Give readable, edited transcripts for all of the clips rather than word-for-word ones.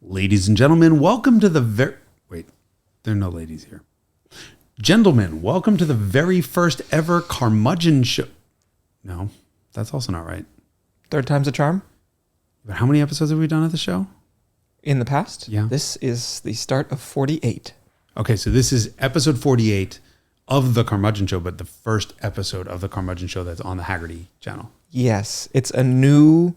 Ladies and gentlemen, welcome to the Wait, there are no ladies here. Gentlemen, welcome to the very first ever Carmudgeon show. No, that's also not right. Third time's a charm? But how many episodes have we done of the show? In the past? Yeah. This is the start of 48. Okay, so this is episode 48 of the Carmudgeon show, but the first episode of the Carmudgeon show that's on the Hagerty channel. Yes, it's a new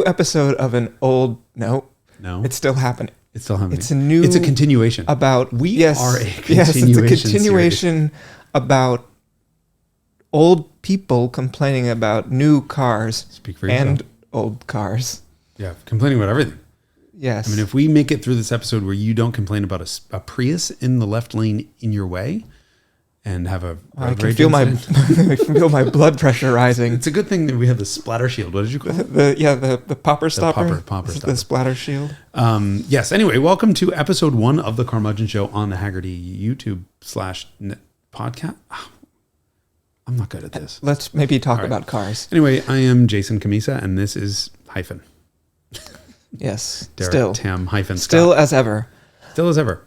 episode of an old, No. It's still happening. It's still happening. It's a continuation. About, It's a continuation about old people complaining about new cars. Speak for yourself. And old cars. Yeah, complaining about everything. Yes. I mean, if we make it through this episode where you don't complain about a Prius in the left lane in your way and have a I can feel my blood pressure rising. It's a good thing that we have the splatter shield. What did you call it? The popper stopper. Popper stopper. The splatter shield. Yes. Anyway, welcome to episode 1 of the Carmudgeon show on the Hagerty YouTube / podcast. I'm not good at this. Let's maybe talk about cars. Anyway, I am Jason Cammisa, and this is Hyphen. Yes. Derek still. Tam hyphen Still Scott. as ever. Still as ever.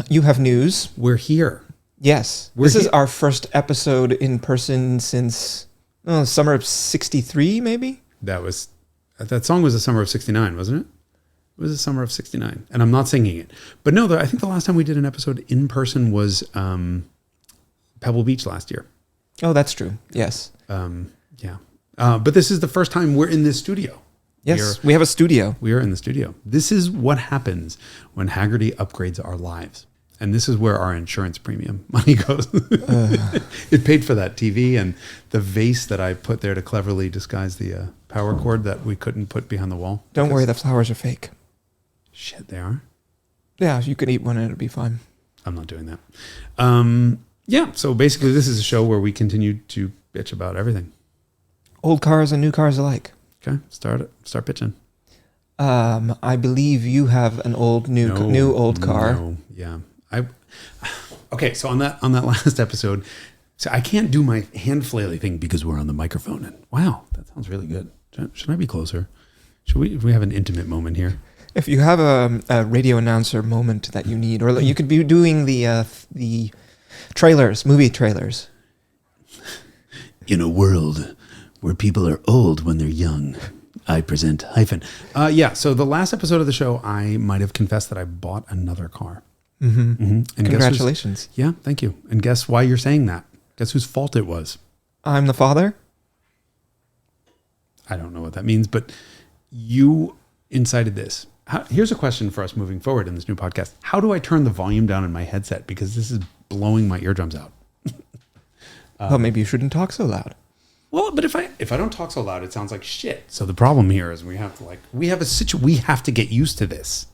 You have news. We're here. Yes. This is our first episode in person since summer of 63, maybe? That song was the summer of 69, wasn't it? It was the summer of 69. And I'm not singing it. But no, I think the last time we did an episode in person was Pebble Beach last year. Oh, that's true. Yes. Yeah. But this is the first time we're in this studio. Yes, we have a studio. We are in the studio. This is what happens when Hagerty upgrades our lives. And this is where our insurance premium money goes. It paid for that TV and the vase that I put there to cleverly disguise the power cord that we couldn't put behind the wall. Don't worry, the flowers are fake. Shit, they are? Yeah, you can eat one and it'll be fine. I'm not doing that. Yeah, so basically this is a show where we continue to bitch about everything. Old cars and new cars alike. Okay, start pitching. I believe you have an old old car. No, yeah. Okay, so on that last episode, so I can't do my hand flailing thing because we're on the microphone. And wow, that sounds really good. Should I be closer? Should we have an intimate moment here? If you have a radio announcer moment that you need, or you could be doing the trailers, movie trailers. In a world where people are old when they're young, I present Hyphen. Yeah, so the last episode of the show, I might have confessed that I bought another car. Mm-hmm. Mm-hmm. And congratulations. Yeah, thank you. And guess why you're saying that? Guess whose fault it was? I'm the father? I don't know what that means, but you incited this. Here's a question for us moving forward in this new podcast. How do I turn the volume down in my headset? Because this is blowing my eardrums out. Well, maybe you shouldn't talk so loud. Well, but if I don't talk so loud, it sounds like shit. So the problem here is we have to get used to this.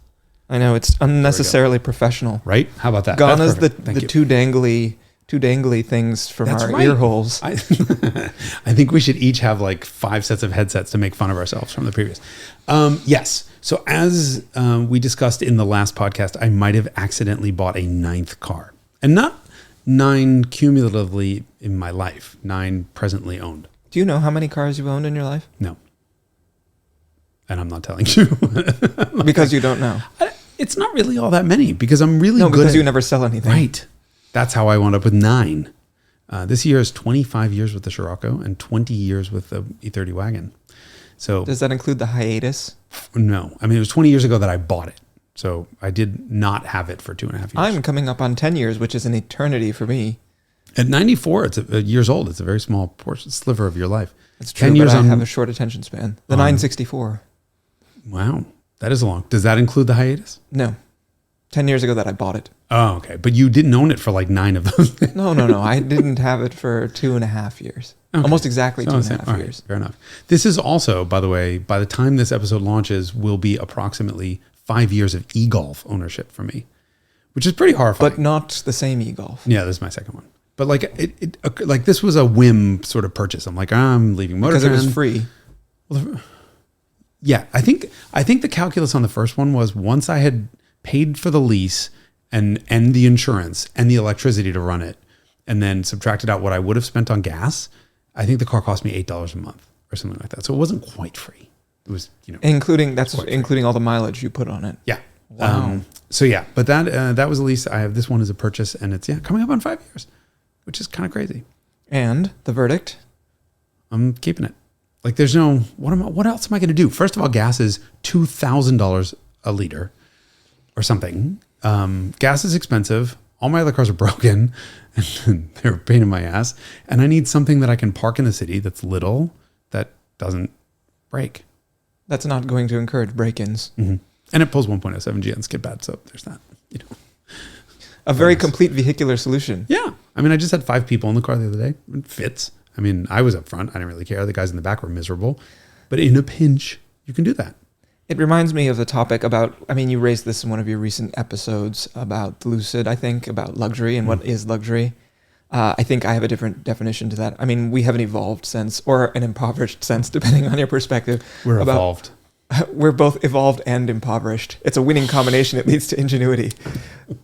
I know, it's unnecessarily professional. Right? How about that? Gone is the two dangly things from our ear holes. I think we should each have like 5 sets of headsets to make fun of ourselves from the previous. Yes. So as we discussed in the last podcast, I might have accidentally bought a 9th car. And not 9 cumulatively in my life, 9 presently owned. Do you know how many cars you've owned in your life? No. And I'm not telling you. Because you don't know. It's not really all that many because I'm really good because you never sell anything. Right. That's how I wound up with 9. This year is 25 years with the Scirocco and 20 years with the E30 wagon. So does that include the hiatus? No. I mean, it was 20 years ago that I bought it. So I did not have it for 2.5 years. I'm coming up on 10 years, which is an eternity for me. At 94, it's years old. It's a very small portion, sliver of your life. That's true, 10 years but I have a short attention span. The 964. Wow. That is long. Does that include the hiatus? No. 10 years ago that I bought it. Oh, okay. But you didn't own it for like 9 of those. No. I didn't have it for 2.5 years. Okay. Almost exactly 2.5 years. Right, fair enough. This is also, by the way, by the time this episode launches, will be approximately 5 years of e-golf ownership for me, which is pretty horrifying. But not the same e-golf. Yeah, this is my second one. But like this was a whim sort of purchase. I'm like, I'm leaving MotorTrend. Because it was free. Well, yeah, I think the calculus on the first one was once I had paid for the lease and the insurance and the electricity to run it, and then subtracted out what I would have spent on gas, I think the car cost me $8 a month or something like that. So it wasn't quite free. It was, including all the mileage you put on it. Yeah. Wow. But that was a lease. I have this one as a purchase, and it's coming up on 5 years, which is kind of crazy. And the verdict? I'm keeping it. Like, there's no, what else am I going to do? First of all, gas is $2,000 a liter or something. Gas is expensive. All my other cars are broken and they're a pain in my ass. And I need something that I can park in the city that's little, that doesn't break. That's not going to encourage break-ins. Mm-hmm. And it pulls 1.07G on skid pad, so there's that. A very complete vehicular solution. Yeah. I mean, I just had 5 people in the car the other day. It fits. I mean, I was up front. I didn't really care. The guys in the back were miserable. But in a pinch, you can do that. It reminds me of the topic about, you raised this in one of your recent episodes about the Lucid, I think, about luxury and what is luxury. I think I have a different definition to that. I mean, we have an evolved sense or an impoverished sense, depending on your perspective. We're evolved. We're both evolved and impoverished. It's a winning combination. It leads to ingenuity.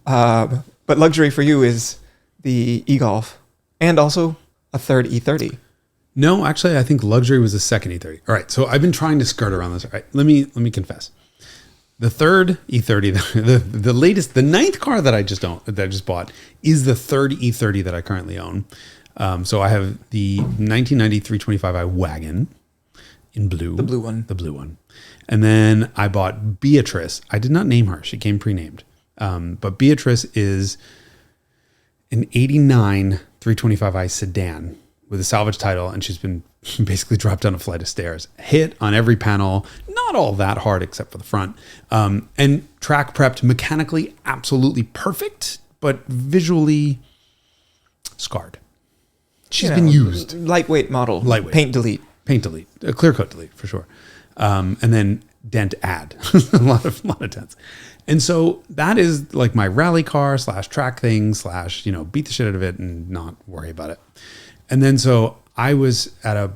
But luxury for you is the e-Golf and also a third E30. No, actually, I think luxury was the second E30. All right, so I've been trying to skirt around this. All right, let me confess. The third E30, the latest, the 9th car that I just bought is the third E30 that I currently own. So I have the 1990 325i wagon in blue. The blue one. The blue one. And then I bought Beatrice. I did not name her. She came pre-named. But Beatrice is an 89 325i sedan with a salvage title, and she's been basically dropped down a flight of stairs, hit on every panel, not all that hard except for the front, and track prepped, mechanically absolutely perfect, but visually scarred. She's been used. Lightweight model. Lightweight. Paint delete. A clear coat delete for sure. And then dent add. a lot of dents. And so that is like my rally car / track thing / beat the shit out of it and not worry about it. And then so I was at a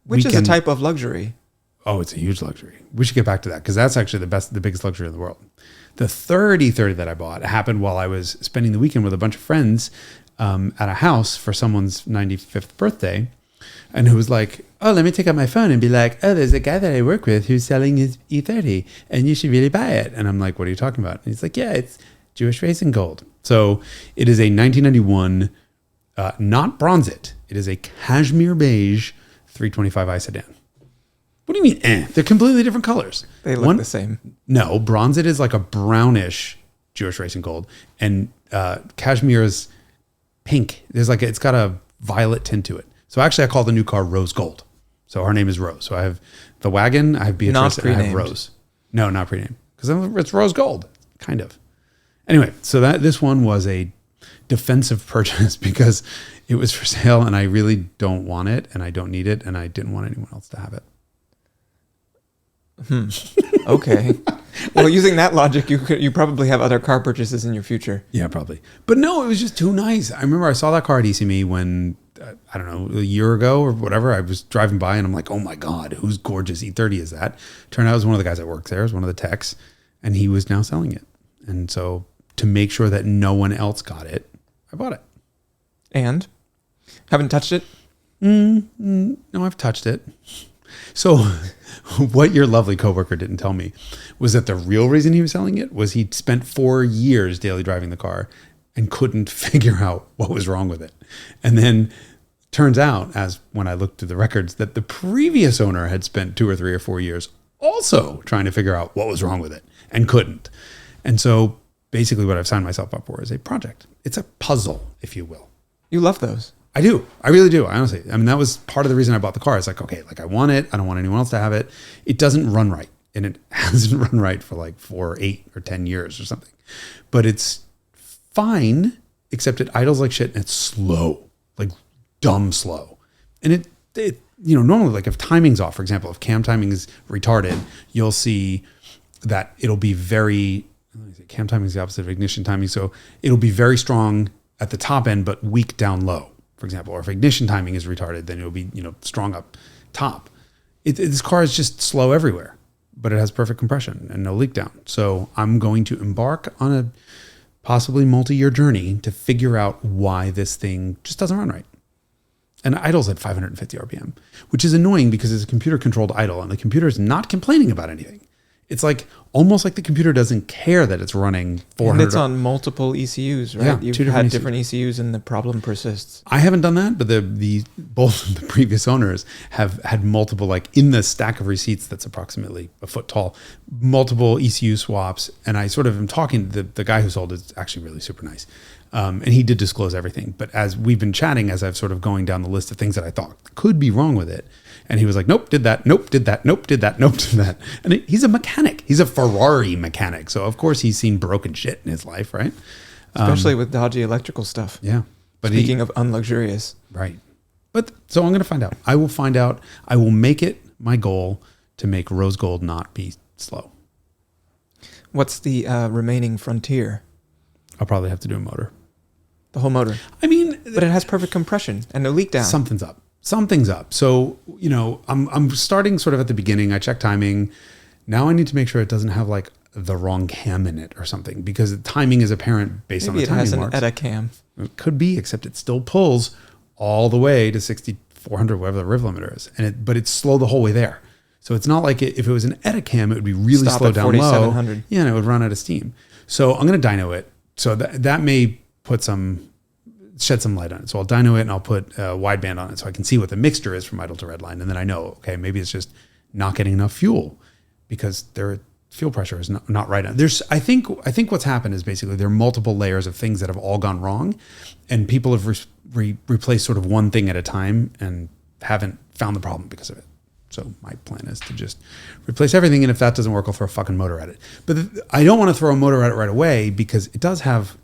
which weekend. Is a type of luxury. Oh, it's a huge luxury. We should get back to that because that's actually the biggest luxury in the world. The third E30 that I bought happened while I was spending the weekend with a bunch of friends at a house for someone's 95th birthday. And who was like, oh, let me take out my phone and be like, oh, there's a guy that I work with who's selling his E30 and you should really buy it. And I'm like, what are you talking about? And he's like, yeah, it's Jewish racing gold. So it is a 1991, not bronzite. It is a cashmere beige 325i sedan. What do you mean? They're completely different colors. They look the same. No, bronzite is like a brownish Jewish racing gold. And cashmere is pink. It's got a violet tint to it. So actually, I call the new car Rose Gold. So her name is Rose. So I have the wagon, I have Beatrice, and I have Rose. No, not pre-named. Because it's Rose Gold, kind of. Anyway, so this one was a defensive purchase because it was for sale and I really don't want it and I don't need it and I didn't want anyone else to have it. Okay. Well, using that logic, you probably have other car purchases in your future. Yeah, probably. But no, it was just too nice. I remember I saw that car at ISSIMI when, I don't know, a year ago or whatever. I was driving by and I'm like, oh my God, whose gorgeous E30 is that? Turned out it was one of the guys that works there. It was one of the techs and he was now selling it. And so to make sure that no one else got it, I bought it. And? Haven't touched it? No, I've touched it. So what your lovely coworker didn't tell me was that the real reason he was selling it was he spent 4 years daily driving the car and couldn't figure out what was wrong with it. And then turns out, as when I looked through the records, that the previous owner had spent 2 or 3 or 4 years also trying to figure out what was wrong with it and couldn't. And so basically what I've signed myself up for is a project. It's a puzzle, if you will. You love those. I do. I really do. Honestly. I mean, that was part of the reason I bought the car. It's like, okay, like I want it. I don't want anyone else to have it. It doesn't run right. And it hasn't run right for like 4 or 8 or 10 years or something. But it's fine, except it idles like shit and it's slow, like dumb slow. And it normally like if timing's off, for example, if cam timing is retarded, you'll see that it'll be very, cam timing is the opposite of ignition timing. So it'll be very strong at the top end, but weak down low, for example. Or if ignition timing is retarded, then it'll be, strong up top. This car is just slow everywhere, but it has perfect compression and no leak down. So I'm going to embark on a possibly multi-year journey to figure out why this thing just doesn't run right. and idle's at 550 RPM, which is annoying because it's a computer controlled idle and the computer is not complaining about anything. It's like almost like the computer doesn't care that it's running 400. And it's on multiple ECUs, right? Yeah, You've two had different different ECUs and the problem persists. I haven't done that, but both of the previous owners have had multiple, like in the stack of receipts that's approximately a foot tall, multiple ECU swaps. And I sort of am talking to the guy who sold it. It's actually really super nice. And he did disclose everything. But as we've been chatting, as I've sort of going down the list of things that I thought could be wrong with it, and he was like, nope, did that, nope, did that, nope, did that, nope, did that. And he's a mechanic. He's a Ferrari mechanic. So, of course, he's seen broken shit in his life, right? Especially with dodgy electrical stuff. Yeah. But Speaking of unluxurious. Right. But so I'm going to find out. I will find out. I will make it my goal to make rose gold not be slow. What's the remaining frontier? I'll probably have to do a motor. The whole motor. I mean, but it has perfect compression and no leak down. Something's up. Something's up. So, you know, I'm starting sort of at the beginning. I check timing. Now I need to make sure it doesn't have like the wrong cam in it or something, because the timing is apparent based on the timing marks. Maybe it has an ETA cam. It could be, except it still pulls all the way to 6,400, whatever the rev limiter is. But it's slow the whole way there. So it's not like if it was an ETA cam, it would be really slow down low. Yeah, and it would run out of steam. So I'm going to dyno it. So that may shed some light on it. So I'll dyno it and I'll put a wideband on it so I can see what the mixture is from idle to redline. And then I know, okay, maybe it's just not getting enough fuel because their fuel pressure is not right. I think what's happened is basically there are multiple layers of things that have all gone wrong, and people have replaced sort of one thing at a time and haven't found the problem because of it. So my plan is to just replace everything, and if that doesn't work, I'll throw a fucking motor at it. But I don't want to throw a motor at it right away because it does have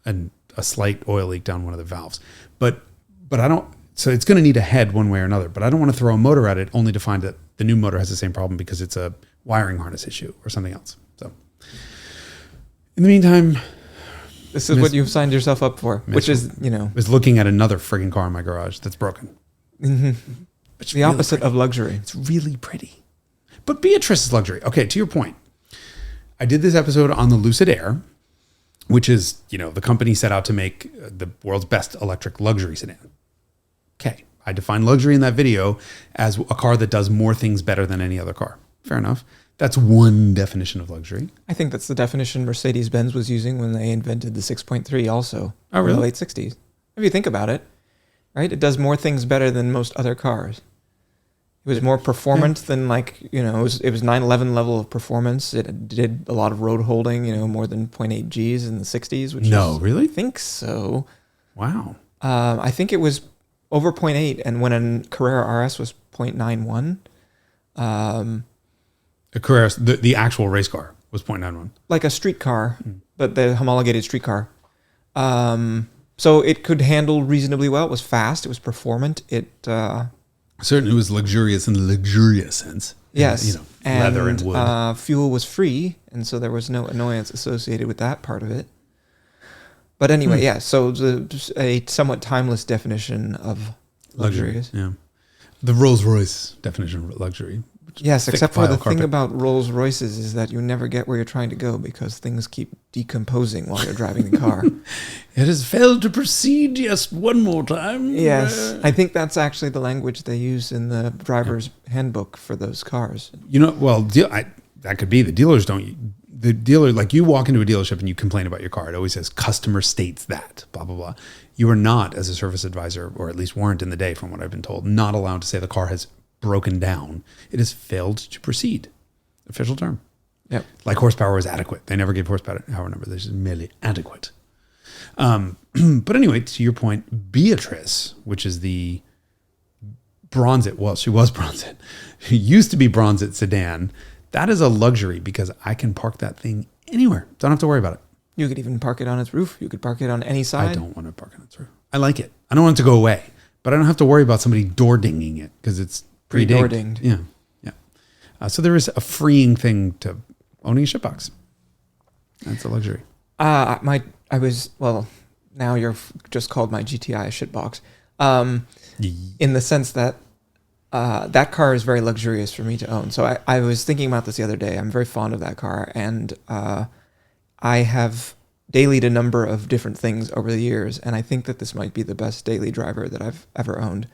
a slight oil leak down one of the valves. But I don't. So it's going to need a head one way or another. But I don't want to throw a motor at it only to find that the new motor has the same problem because it's a wiring harness issue or something else. So in the meantime, this is what you've signed yourself up for, which is, is looking at another frigging car in my garage that's broken. Mm-hmm. It's the opposite of luxury. It's really pretty. But Beatrice is luxury. Okay, to your point. I did this episode on the Lucid Air, which is, the company set out to make the world's best electric luxury sedan. Okay, I define luxury in that video as a car that does more things better than any other car. Fair enough. That's one definition of luxury. I think that's the definition Mercedes-Benz was using when they invented the 6.3 also. Oh, really? In the late 60s. If you think about it, right? It does more things better than most other cars. It was more performant than it was 911 level of performance. It did a lot of road holding, more than 0.8 Gs in the 60s. Really? I think so. Wow. I think it was over 0.8, and when a Carrera RS was 0.91. A Carrera, the actual race car was 0.91. Like a street car, but the homologated street car. So it could handle reasonably well. It was fast. It was performant. Certainly was luxurious in the luxurious sense. Yes. Leather and wood. Fuel was free, and so there was no annoyance associated with that part of it. But anyway, yeah, so a somewhat timeless definition of luxurious. Yeah. The Rolls-Royce definition of luxury. Yes, except for the thing about Rolls-Royces is that you never get where you're trying to go because things keep decomposing while you're driving the car. It has failed to proceed just one more time. Yes, I think that's actually the language they use in the driver's handbook for those cars. That could be. The dealers don't. The dealer, like you walk into a dealership and you complain about your car. It always says customer states that, blah, blah, blah. You are not, as a service advisor, or at least weren't in the day from what I've been told, not allowed to say the car has broken down. It has failed to proceed. Official term. Yep. Like horsepower is adequate. They never gave horsepower number. They're just merely adequate. But anyway, to your point, Beatrice, which is the Bronzit. Well, she was Bronzit. She used to be Bronzit sedan. That is a luxury because I can park that thing anywhere. Don't have to worry about it. You could even park it on its roof. You could park it on any side. I don't want to park on its roof. I like it. I don't want it to go away. But I don't have to worry about somebody door dinging it because it's pre-door dinged. Yeah. So there is a freeing thing to owning a shitbox. That's a luxury. Now you're just called my GTI a shitbox. In the sense that that car is very luxurious for me to own. So I was thinking about this the other day. I'm very fond of that car, and I have dailied a number of different things over the years, and I think that this might be the best daily driver that I've ever owned.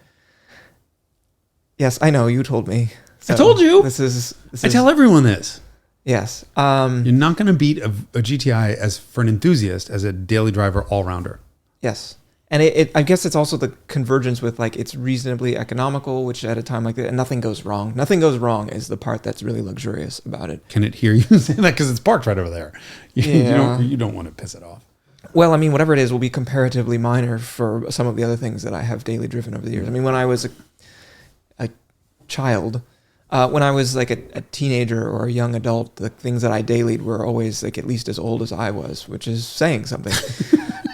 Yes, I know, you told me. So I told you. I tell everyone this. Yes. You're not going to beat a GTI for an enthusiast as a daily driver all-rounder. Yes. And I guess it's also the convergence with, like, it's reasonably economical, which at a time like that, and nothing goes wrong. Nothing goes wrong is the part that's really luxurious about it. Can it hear you say that? Because it's parked right over there. You don't want to piss it off. Well, I mean, whatever it is will be comparatively minor for some of the other things that I have daily driven over the years. I mean, when I was a child, when I was like a teenager or a young adult, the things that I dailied were always like at least as old as I was, which is saying something.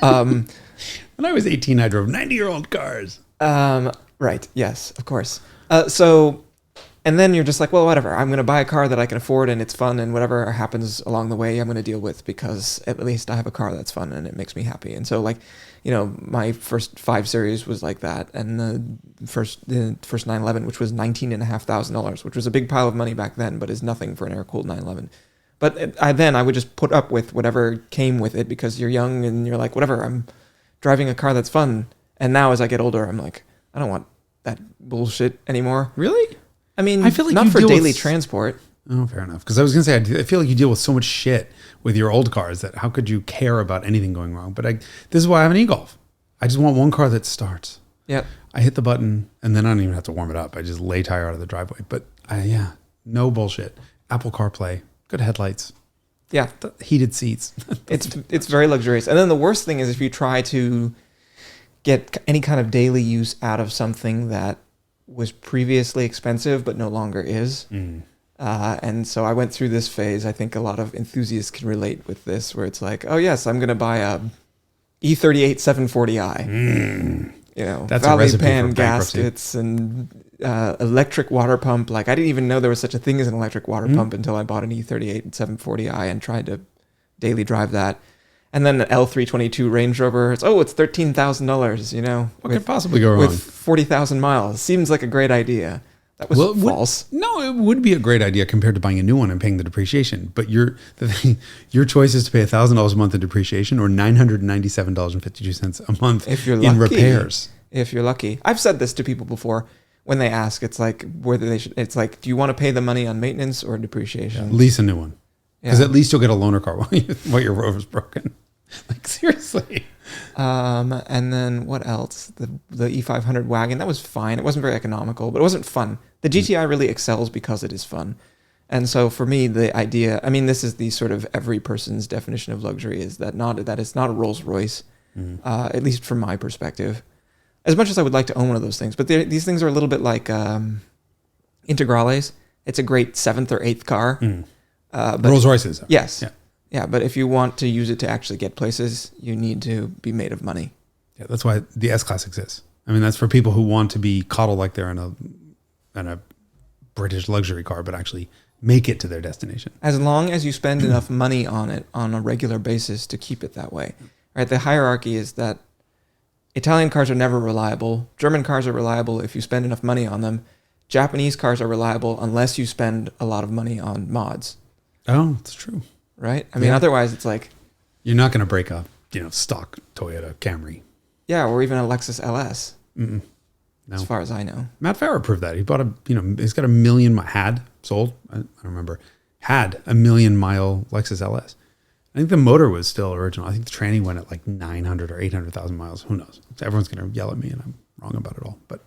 When I was 18, I drove 90-year-old cars. Right. Yes, of course. And then you're just like, well, whatever. I'm going to buy a car that I can afford and it's fun, and whatever happens along the way, I'm going to deal with, because at least I have a car that's fun and it makes me happy. And so, like, my first 5 Series was like that, and the first 911, which was $19,500, which was a big pile of money back then, but is nothing for an air-cooled 911. But I would just put up with whatever came with it, because you're young and you're like, whatever, I'm driving a car that's fun. And now as I get older, I'm like, I don't want that bullshit anymore. Really? I mean, I feel like not for daily transport. Oh, fair enough. Because I was going to say, I feel like you deal with so much shit with your old cars that how could you care about anything going wrong? But this is why I have an e-Golf. I just want one car that starts. Yep. I hit the button and then I don't even have to warm it up. I just lay tire out of the driveway. But no bullshit. Apple CarPlay, good headlights. Yeah. Heated seats. It's very luxurious. And then the worst thing is if you try to get any kind of daily use out of something that was previously expensive but no longer is. And so I went through this phase. I think a lot of enthusiasts can relate with this, where it's like, oh yes, I'm going to buy a E38 740i. That's valley a recipe pan for bankruptcy. gaskets and electric water pump. Like, I didn't even know there was such a thing as an electric water pump until I bought an E38 740i and tried to daily drive that. And then an L322 Range Rover. It's $13,000. What could possibly go wrong? With 40,000 miles. Seems like a great idea. That was false. No, it would be a great idea compared to buying a new one and paying the depreciation. But your choice is to pay $1,000 a month in depreciation or $997.52 a month if you're in lucky, repairs. If you're lucky. I've said this to people before when they ask. It's like whether they should. It's like, do you want to pay the money on maintenance or depreciation? Lease a new one, because at least you'll get a loaner car while your Rover's broken. Like, seriously. And then what else? The E500 wagon, that was fine. It wasn't very economical, but it wasn't fun. The GTI really excels because it is fun. And so for me, the idea, I mean, this is the sort of every person's definition of luxury, is that it's not a Rolls Royce, at least from my perspective. As much as I would like to own one of those things, but these things are a little bit like Integrales. It's a great 7th or 8th car. But Rolls Royces. Yes. Yeah, but if you want to use it to actually get places, you need to be made of money. Yeah, that's why the S-Class exists. I mean, that's for people who want to be coddled like they're in a British luxury car, but actually make it to their destination. As long as you spend enough money on it on a regular basis to keep it that way. Right? The hierarchy is that Italian cars are never reliable. German cars are reliable if you spend enough money on them. Japanese cars are reliable unless you spend a lot of money on mods. Oh, that's true. Right? I mean, otherwise it's like... You're not going to break up, stock Toyota Camry. Yeah, or even a Lexus LS. No. As far as I know. Matt Farah proved that. He bought he's got 1 million, sold? I don't remember. Had 1 million mile Lexus LS. I think the motor was still original. I think the tranny went at like 900 or 800,000 miles. Who knows? Everyone's going to yell at me and I'm wrong about it all. But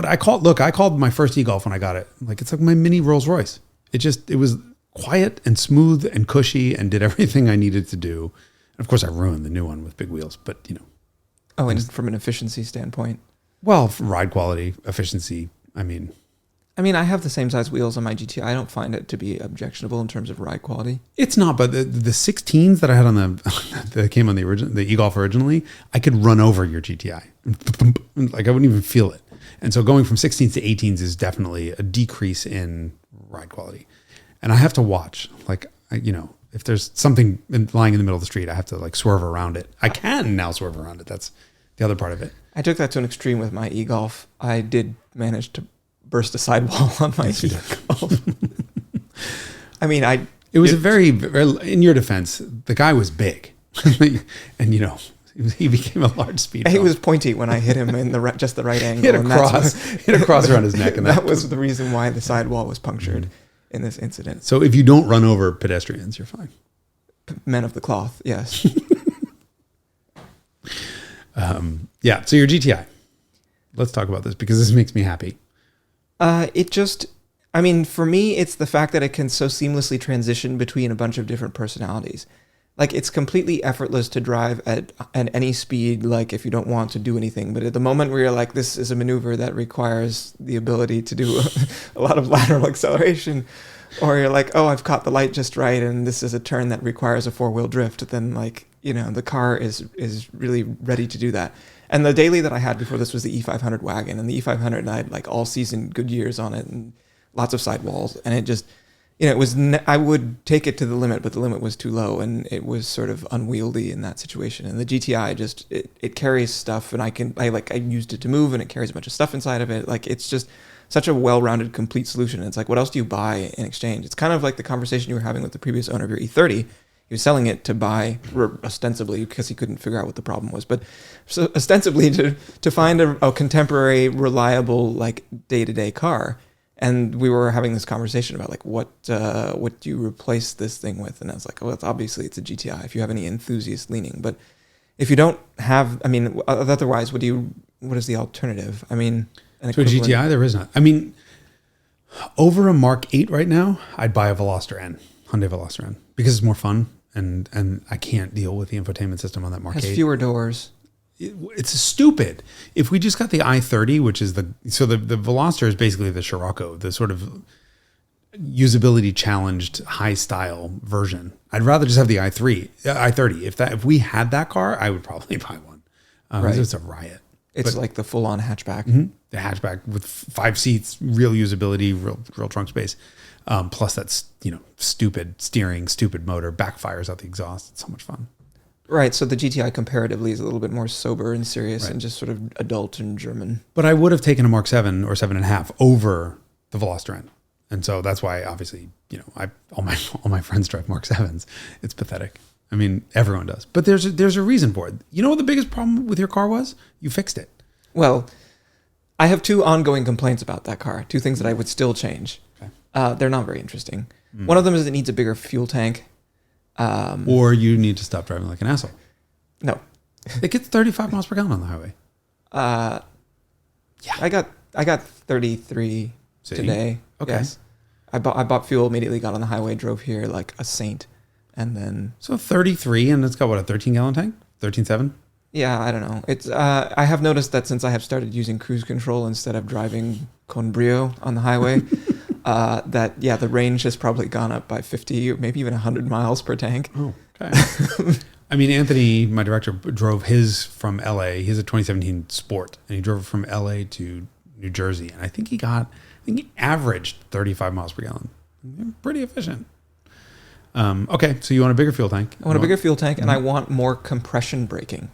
I called my first e-Golf when I got it. Like, it's like my mini Rolls Royce. It was quiet and smooth and cushy and did everything I needed to do. And of course, I ruined the new one with big wheels, but Oh, and from an efficiency standpoint. Well, ride quality, efficiency. I mean, I have the same size wheels on my GTI. I don't find it to be objectionable in terms of ride quality. It's not, but the 16s that I had on that came on the e-Golf originally, I could run over your GTI. Like, I wouldn't even feel it. And so going from 16s to 18s is definitely a decrease in ride quality. And I have to watch, like, if there's something lying in the middle of the street, I have to like swerve around it. I can now swerve around it. That's the other part of it. I took that to an extreme with my e-Golf. I did manage to burst a sidewall on my e-Golf. I mean, It was a very, in your defense, the guy was big. And, he became a large speed bump. He was pointy when I hit him in just the right angle. He had a cross around his neck. And that was the reason why the sidewall was punctured in this incident. So if you don't run over pedestrians, you're fine. Men of the cloth, yes. So your GTI. Let's talk about this because this makes me happy. For me, it's the fact that it can so seamlessly transition between a bunch of different personalities. Like, it's completely effortless to drive at any speed, like, if you don't want to do anything. But at the moment where you're like, this is a maneuver that requires the ability to do a lot of lateral acceleration, or you're like, oh, I've caught the light just right, and this is a turn that requires a four-wheel drift, then, the car is really ready to do that. And the daily that I had before this was the E500 wagon, and the E500, I had, all-season good years on it, and lots of sidewalls, and it just... I would take it to the limit, but the limit was too low, and it was sort of unwieldy in that situation. And the GTI it carries stuff, and I used it to move, and it carries a bunch of stuff inside of it. Like, it's just such a well-rounded, complete solution. And it's like, what else do you buy in exchange? It's kind of like the conversation you were having with the previous owner of your E30. He was selling it to buy, ostensibly, because he couldn't figure out what the problem was, but so ostensibly to find a contemporary, reliable, day-to-day car. And we were having this conversation about what do you replace this thing with? And I was like, well, obviously it's a GTI if you have any enthusiast leaning. But if you don't have, otherwise, what is the alternative? To a GTI, there is not. Over a Mark 8 right now, I'd buy a Veloster N, Hyundai Veloster N, because it's more fun, and I can't deal with the infotainment system on that Mark 8. It has fewer doors. It's stupid. If we just got the i30, which is the Veloster is basically the Scirocco, the sort of usability challenged high style version. I'd rather just have the i30. If we had that car, I would probably buy one. Right. It's a riot. It's like the full on hatchback. Mm-hmm. The hatchback with 5 seats, real usability, real trunk space. Plus that's stupid steering, stupid motor, backfires out the exhaust. It's so much fun. Right, so the GTI comparatively is a little bit more sober and serious and just sort of adult and German. But I would have taken a Mark 7 or 7.5 over the Veloster N. And so that's why, obviously, all my friends drive Mark 7s. It's pathetic. Everyone does. But there's a reason for it. You know what the biggest problem with your car was? You fixed it. Well, I have 2 ongoing complaints about that car, 2 things that I would still change. Okay. They're not very interesting. One of them is it needs a bigger fuel tank. Or you need to stop driving like an asshole. No. It gets 35 miles per gallon on the highway. Yeah. I got 33 today. Okay. Yes. I bought fuel, immediately got on the highway, drove here like a saint, and then... So 33, and it's got, a 13-gallon tank? 13.7? Yeah, I don't know. It's I have noticed that since I have started using cruise control instead of driving con brio on the highway... the range has probably gone up by 50 or maybe even 100 miles per tank. Oh, okay. Anthony, my director, drove his from LA. He has a 2017 Sport, and he drove it from LA to New Jersey. And I think he averaged 35 miles per gallon. Pretty efficient. Okay, so you want a bigger fuel tank. I want a bigger fuel tank, and I want more compression braking.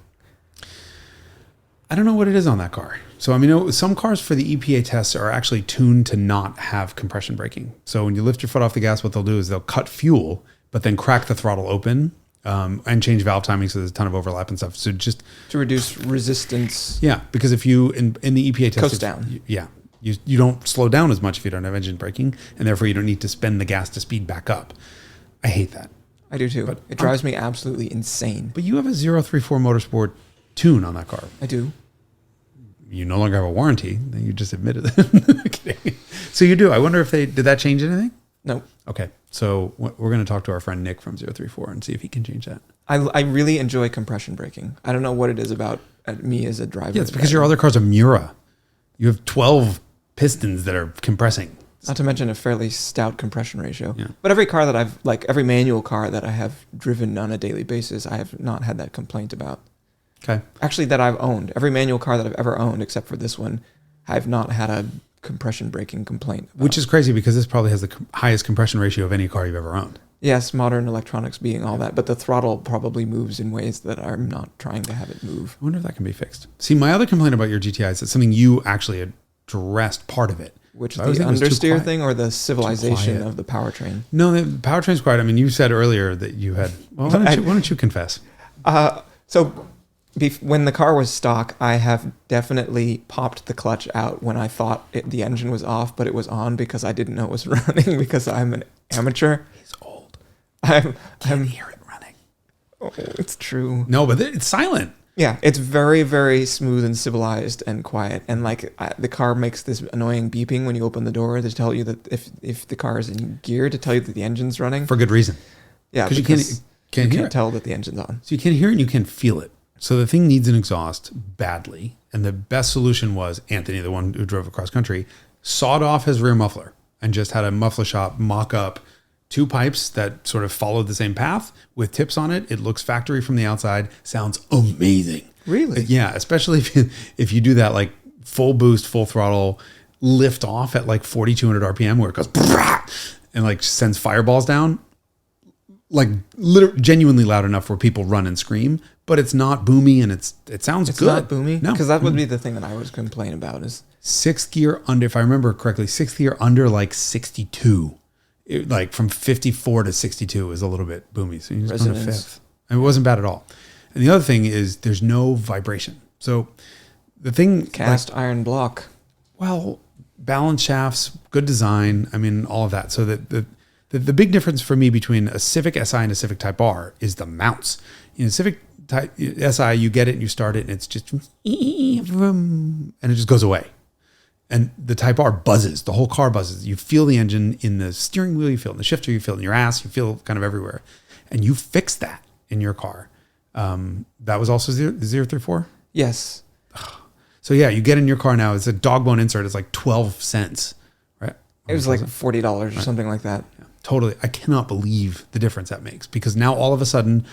I don't know what it is on that car. So, some cars for the EPA tests are actually tuned to not have compression braking. So when you lift your foot off the gas, what they'll do is they'll cut fuel, but then crack the throttle open and change valve timing. So there's a ton of overlap and stuff. So just to reduce resistance. Yeah, because if you, in the EPA test, coast down. You don't slow down as much if you don't have engine braking, and therefore you don't need to spend the gas to speed back up. I hate that. I do too. But it drives me absolutely insane. But you have a 034 Motorsport tune on that car. I do. You no longer have a warranty. You just admitted it. Kidding. So you do. I wonder if did that change anything? No. Okay. So we're going to talk to our friend Nick from 034 and see if he can change that. I really enjoy compression braking. I don't know what it is about me as a driver. Yeah, it's because your other car's a Miura. You have 12 pistons that are compressing. Not to mention a fairly stout compression ratio. Yeah. But every car that every manual car that I have driven on a daily basis, I have not had that complaint about. Okay. Actually, that I've owned. Every manual car that I've ever owned, except for this one, I've not had a compression braking complaint about. Which is crazy because this probably has the highest compression ratio of any car you've ever owned. Yes, modern electronics being all that, but the throttle probably moves in ways that I'm not trying to have it move. I wonder if that can be fixed. See, my other complaint about your GTI is that something you actually addressed part of it. Which is I was the thinking it was too understeer quiet. thing or the civilization quiet. of the powertrain? No, the powertrain's quiet. I mean, you said earlier that you had. Well, why don't you confess? So when the car was stock, I have definitely popped the clutch out when I thought the engine was off, but it was on because I didn't know it was running because I'm an amateur. He's old. I'm Hear it running. Oh, it's true. No, but it's silent. Yeah, it's very, very smooth and civilized and quiet. And like the car makes this annoying beeping when you open the door to tell you that if the car is in gear, to tell you that the engine's running. For good reason. Yeah, because you can't hear it. tell that the engine's on. So you can't hear it and you can't feel it. So the thing needs an exhaust badly. And the best solution was Anthony, the one who drove across country, sawed off his rear muffler and just had a muffler shop mock up 2 pipes that sort of followed the same path with tips on it. It looks factory from the outside. Sounds amazing. Really? Yeah, especially if you do that like full boost, full throttle, lift off at like 4,200 RPM where it goes and like sends fireballs down. Like genuinely loud enough where people run and scream, but it's not boomy and it sounds It's good. not boomy? No. Because that would be the thing that I would complain about is 6th gear under, if I remember correctly, 6th gear under like 62. Like from 54 to 62 is a little bit boomy. So you just go to 5th. And it wasn't bad at all. And the other thing is there's no vibration. So the thing... cast iron block. Well, balance shafts, good design. I mean, all of that. So the big difference for me between a Civic Si and a Civic Type R is the mounts. Civic Type Si, you get it and you start it and it's just... and it just goes away. And the Type R buzzes. The whole car buzzes. You feel the engine in the steering wheel. You feel it in the shifter. You feel it in your ass. You feel it kind of everywhere. And you fix that in your car. That was also the 034? Yes. So yeah, you get in your car now. It's a dog bone insert. It's like 12 cents, right? It was like $40 or something like that. Yeah, totally. I cannot believe the difference that makes because now all of a sudden,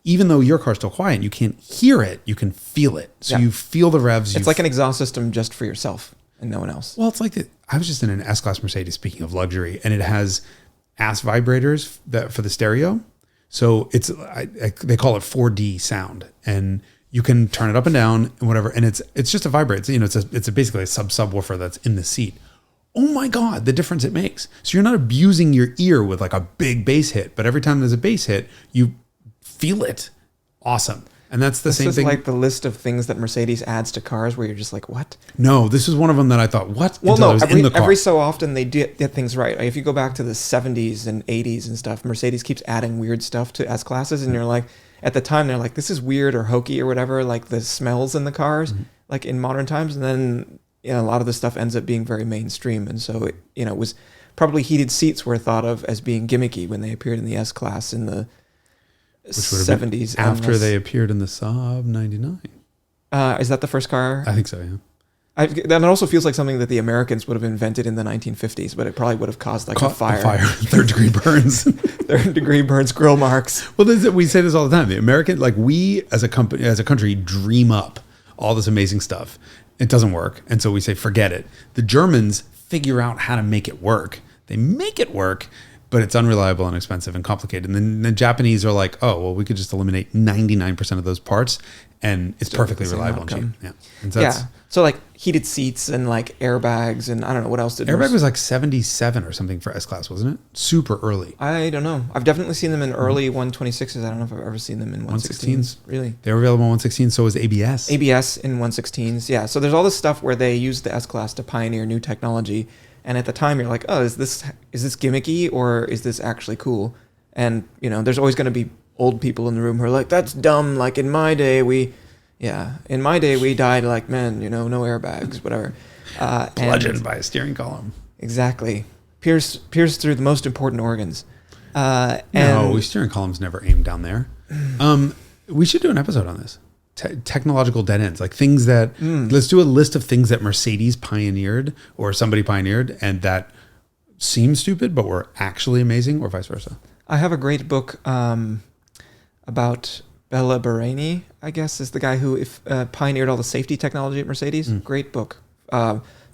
even though your car's still quiet, you can't hear it. You can feel it. So you feel the revs. It's like an exhaust system just for yourself and no one else. Well, it's like I was just in an S-Class Mercedes, speaking of luxury, and it has ass vibrators for the stereo. So it's they call it 4D sound, and you can turn it up and down and whatever. And it's just a vibrator. It's basically a subwoofer that's in the seat. Oh my God, the difference it makes. So you're not abusing your ear with like a big bass hit, but every time there's a bass hit, you feel it. Awesome. And that's the same thing. This is like the list of things that Mercedes adds to cars where you're just like, what? No, this is one of them that I thought, what? Well, Until I no, was in the car. every so often they get things right. If you go back to the 70s and 80s and stuff, Mercedes keeps adding weird stuff to S-Classes. And you're like, at the time, they're like, this is weird or hokey or whatever, like the smells in the cars, like in modern times. And then a lot of the stuff ends up being very mainstream. And so, it was probably heated seats were thought of as being gimmicky when they appeared in the S-Class in the 70s. After they appeared in the Saab 99. Is that the first car? I think so, yeah. That also feels like something that the Americans would have invented in the 1950s, but it probably would have caused like a fire. Third degree burns. Third degree burns, grill marks. Well, we say this all the time. The American, like we as a country, dream up all this amazing stuff. It doesn't work, and so we say forget it. The Germans figure out how to make it work. They make it work, but it's unreliable and expensive and complicated. And then the Japanese are like, oh, well, we could just eliminate 99% of those parts, and it's perfectly reliable and cheap. Yeah. And so So like heated seats and like airbags and I don't know what else did. Airbag was like 77 or something for S-Class, wasn't it? Super early. I don't know. I've definitely seen them in early 126s. I don't know if I've ever seen them in 116s. Really? They were available in 116, so was ABS. ABS in 116s, yeah. So there's all this stuff where they use the S-Class to pioneer new technology. And at the time you're like, oh, is this gimmicky or is this actually cool? And, there's always going to be old people in the room who are like, that's dumb. Like in my day, we died like men, no airbags, whatever. Bludgeoned by a steering column. Exactly. Pierce through the most important organs. No, steering columns never aimed down there. We should do an episode on this. Technological dead ends, like things that, let's do a list of things that Mercedes pioneered or somebody pioneered and that seem stupid, but were actually amazing or vice versa. I have a great book about Bella Barini, I guess, is the guy who pioneered all the safety technology at Mercedes. Great book.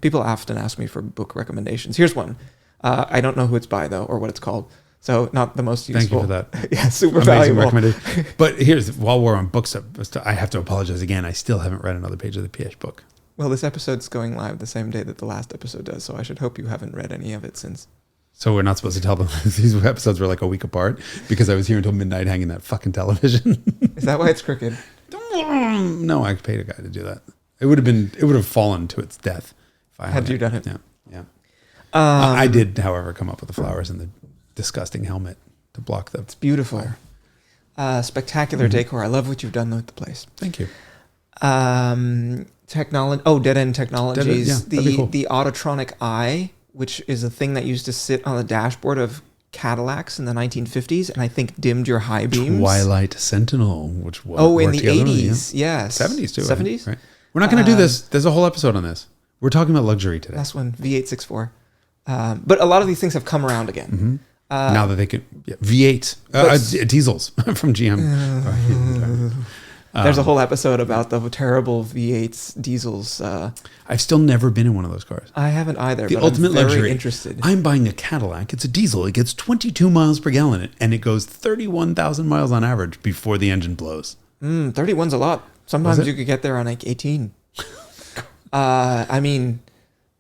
People often ask me for book recommendations. Here's one. I don't know who it's by, though, or what it's called. So not the most useful. Thank you for that. Yeah, super amazing valuable. Recommendation. But while we're on books, I have to apologize again. I still haven't read another page of the PH book. Well, this episode's going live the same day that the last episode does, so I should hope you haven't read any of it since. So we're not supposed to tell them these episodes were like a week apart because I was here until midnight hanging that fucking television. Is that why it's crooked? No, I paid a guy to do that. It would have fallen to its death if I had you done it. Yeah. I did, however, come up with the flowers and the disgusting helmet to block the. It's beautiful. Spectacular decor. I love what you've done with the place. Thank you. Technology. Oh, Dead End Technologies. That'd be cool. The Autotronic Eye, which is a thing that used to sit on the dashboard of Cadillacs in the 1950s, and I think dimmed your high beams. Twilight Sentinel, which was in the 80s, yes, 70s too. 70s. Right. We're not going to do this. There's a whole episode on this. We're talking about luxury today. Last one, V864. But a lot of these things have come around again. Mm-hmm. Now that they could V8 diesels from GM. There's a whole episode about the terrible V8s diesels. I've still never been in one of those cars. I haven't either. The but ultimate I'm very luxury. Interested. I'm buying a Cadillac. It's a diesel. It gets 22 miles per gallon, and it goes 31,000 miles on average before the engine blows. 31's a lot. Sometimes you could get there on like 18. I mean,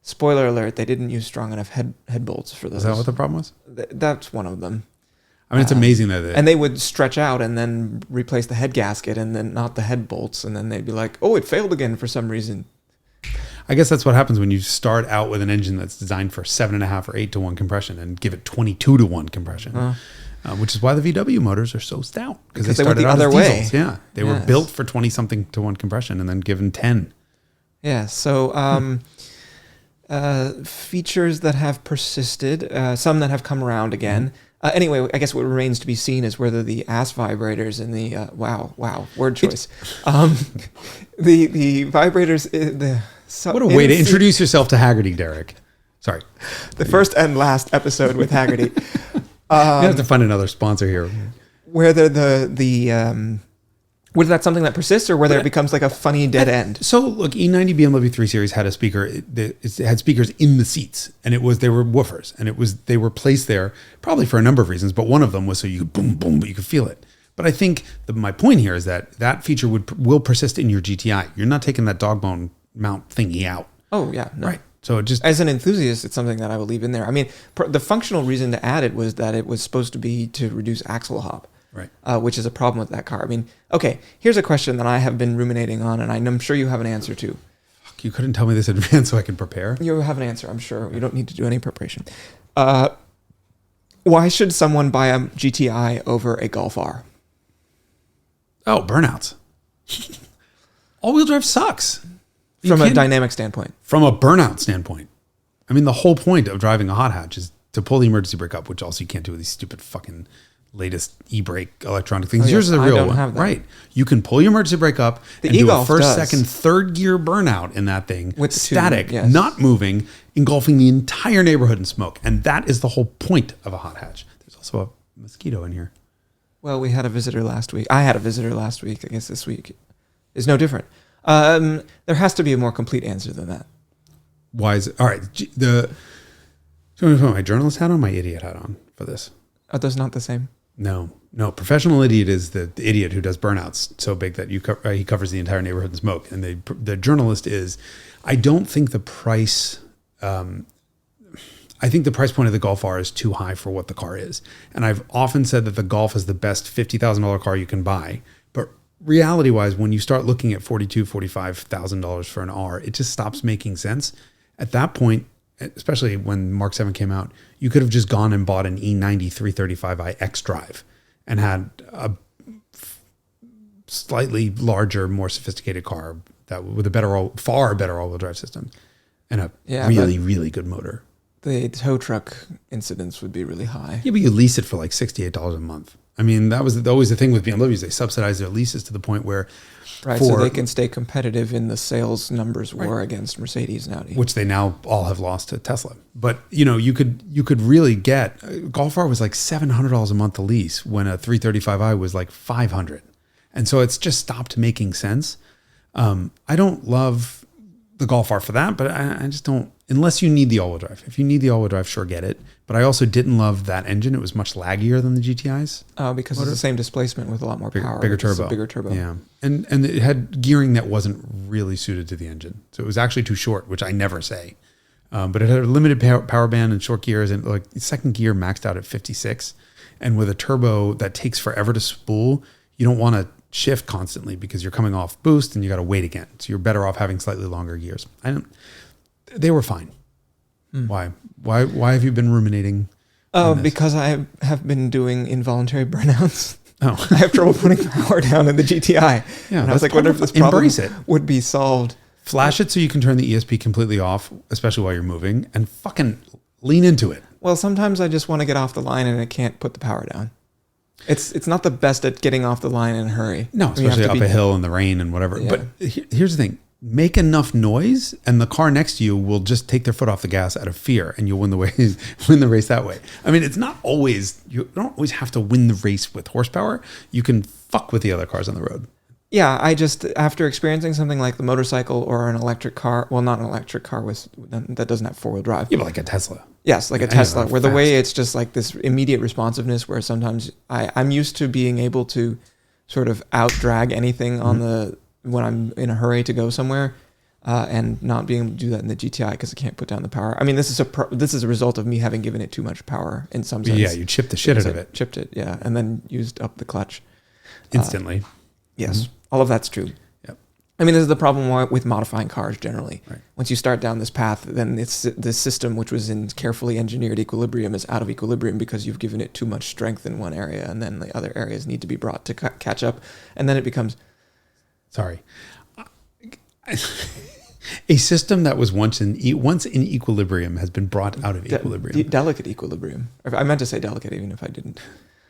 spoiler alert: they didn't use strong enough head bolts for those. Is that what the problem was? That's one of them. I mean, it's amazing that and they would stretch out and then replace the head gasket and then not the head bolts, and then they'd be like, "Oh, it failed again for some reason." I guess that's what happens when you start out with an engine that's designed for 7.5 or 8 to 1 compression and give it 22 to 1 compression, which is why the VW motors are so stout because they started went the out other as way. diesels. Yeah, they were built for 20 something to 1 compression and then given 10. Yeah. So features that have persisted, some that have come around again. Anyway, I guess what remains to be seen is whether the ass vibrators and the word choice. The vibrators. What a way to introduce yourself to Hagerty, Derek. Sorry. The first and last episode with Hagerty. You have to find another sponsor here. Whether whether that's something that persists or whether it becomes like a funny dead end. So look, E90 BMW 3 Series had a speaker. It had speakers in the seats, and they were woofers, and they were placed there probably for a number of reasons, but one of them was so you boom boom, but you could feel it. But I think my point here is that feature will persist in your GTI. You're not taking that dog bone mount thingy out. Oh yeah, no. Right. So it just, as an enthusiast, it's something that I will leave in there. I mean, the functional reason to add it was that it was supposed to be to reduce axle hop. Right. Which is a problem with that car. I mean, okay, here's a question that I have been ruminating on, and I'm sure you have an answer to. Fuck, you couldn't tell me this in advance so I can prepare? You have an answer, I'm sure. You don't need to do any preparation. Why should someone buy a GTI over a Golf R? Oh, burnouts. All-wheel drive sucks. From a dynamic standpoint. From a burnout standpoint. I mean, the whole point of driving a hot hatch is to pull the emergency brake up, which also you can't do with these stupid fucking latest e-brake electronic things. Yours is a real one. Have that. Right. You can pull your emergency brake up and do a first, second, third gear burnout in that thing. With static, not moving, engulfing the entire neighborhood in smoke. And that is the whole point of a hot hatch. There's also a mosquito in here. Well, we had a visitor last week. I had a visitor last week. I guess this week is no different. There has to be a more complete answer than that. Why is it? All right. So I'm going to put my journalist hat on, my idiot hat on for this. Are those not the same? No. Professional idiot is the idiot who does burnouts so big that he covers the entire neighborhood in smoke. And the journalist is, I don't think the price. I think the price point of the Golf R is too high for what the car is. And I've often said that the Golf is the best $50,000 car you can buy. But reality-wise, when you start looking at $42,000, $45,000 for an R, it just stops making sense. At that point, especially when Mark 7 came out, you could have just gone and bought an E90 335i xDrive and had a slightly larger, more sophisticated car that with a far better all-wheel drive system and a really good motor. The tow truck incidence would be really high. Yeah, but you lease it for like $68 a month. I mean, that was always the thing with BMWs. They subsidize their leases to the point where... Right, so they can stay competitive in the sales numbers war against Mercedes and Audi. Which they now all have lost to Tesla. But, you could really get... Golf R was like $700 a month to lease when a 335i was like $500. And so it's just stopped making sense. I don't love the Golf R for that, but I just don't... unless you need the all-wheel drive. If you need the all-wheel drive, sure, get it. But I also didn't love that engine. It was much laggier than the GTIs. Oh, because it's the same displacement with a lot more power. Bigger turbo. Bigger turbo. Yeah. And it had gearing that wasn't really suited to the engine. So it was actually too short, which I never say. But it had a limited power band and short gears, and like second gear maxed out at 56. And with a turbo that takes forever to spool, you don't want to shift constantly because you're coming off boost and you got to wait again. So you're better off having slightly longer gears. They were fine. Why have you been ruminating? Oh, because I have been doing involuntary burnouts. Oh, I have trouble putting power down in the GTI. Yeah, and I was like, what if this problem would be solved? Flash it so you can turn the ESP completely off, especially while you're moving, and fucking lean into it. Well, sometimes I just want to get off the line and I can't put the power down. It's not the best at getting off the line in a hurry. No, especially up a hill in the rain and whatever. Yeah. But here's the thing. Make enough noise and the car next to you will just take their foot off the gas out of fear and you'll win the race that way. I mean, it's not always, you don't always have to win the race with horsepower. You can fuck with the other cars on the road. Yeah, I just, after experiencing something like the motorcycle or an electric car, well, not an electric car that doesn't have four-wheel drive. Yeah, but like a Tesla. Yes, like a Tesla, where the way it's just like this immediate responsiveness where sometimes I'm used to being able to sort of out-drag anything on when I'm in a hurry to go somewhere and not being able to do that in the GTI because I can't put down the power. I mean, this is a result of me having given it too much power in some sense. Yeah, you chipped the shit out of it. Chipped it, yeah, and then used up the clutch. Instantly. Yes, all of that's true. Yep. I mean, this is the problem with modifying cars generally. Right. Once you start down this path, then it's the system, which was in carefully engineered equilibrium, is out of equilibrium because you've given it too much strength in one area, and then the other areas need to be brought to catch up, and then it becomes... Sorry. A system that was once in equilibrium has been brought out of equilibrium. Delicate equilibrium. I meant to say delicate, even if I didn't.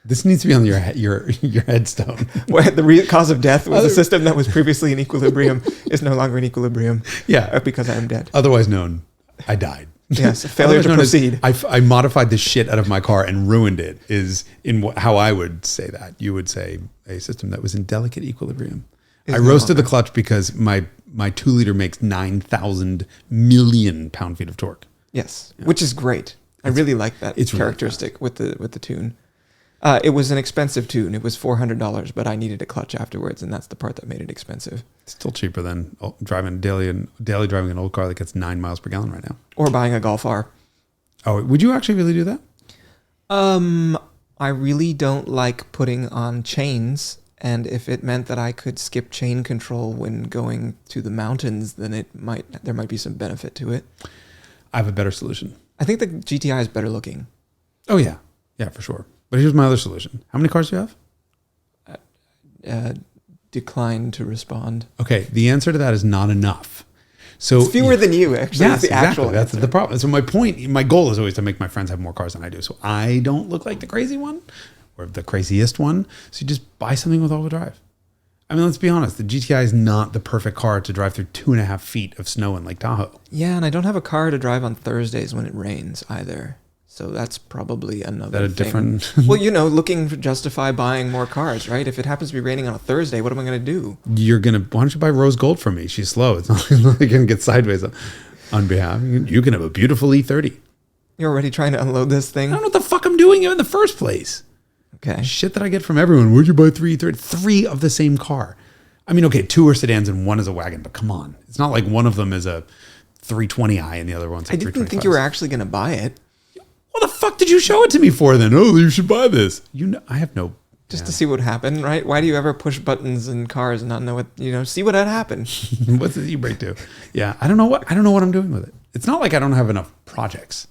This needs to be on your headstone. Well, the cause of death was a system that was previously in equilibrium is no longer in equilibrium. Yeah, because I am dead. Otherwise known, I died. Yes, failure to proceed. I modified the shit out of my car and ruined it. Is in how I would say that. You would say a system that was in delicate equilibrium. I roasted the clutch because my 2-liter makes 9,000 million pound-feet of torque. Yes, yeah. Which is great. I really like that characteristic really with the tune. It was an expensive tune. It was $400, but I needed a clutch afterwards, and that's the part that made it expensive. Still cheaper than daily driving an old car that gets 9 miles per gallon right now. Or buying a Golf R. Oh, would you actually really do that? I really don't like putting on chains, and if it meant that I could skip chain control when going to the mountains, then there might be some benefit to it. I have a better solution. I think the GTI is better looking. Oh yeah, for sure. But here's my other solution. How many cars do you have? Decline to respond. Okay, the answer to that is not enough. So it's fewer than you, actually. Yes, the actual exactly. That's the problem. So my goal is always to make my friends have more cars than I do. So I don't look like the crazy one or the craziest one. So you just buy something with all-wheel drive. I mean, let's be honest. The GTI is not the perfect car to drive through 2.5 feet of snow in Lake Tahoe. Yeah, and I don't have a car to drive on Thursdays when it rains either. So that's probably another thing. Different... Well, looking to justify buying more cars, right? If it happens to be raining on a Thursday, what am I going to do? Why don't you buy Rose Gold from me? She's slow. It's not like you're going to get sideways on behalf. You can have a beautiful E30. You're already trying to unload this thing? I don't know what the fuck I'm doing in the first place. Okay. Shit that I get from everyone. Where'd you buy 3 E30? 3 of the same car. I mean, okay, 2 are sedans and 1 is a wagon, but come on. It's not like one of them is a 320i and the other one's a 325. I didn't think you were actually going to buy it. What the fuck did you show it to me for then? Oh, you should buy this. I have no... Just to see what happened, right? Why do you ever push buttons in cars and not know what, see what had happened? What's the e-brake do? Yeah, I don't know what I'm doing with it. It's not like I don't have enough projects.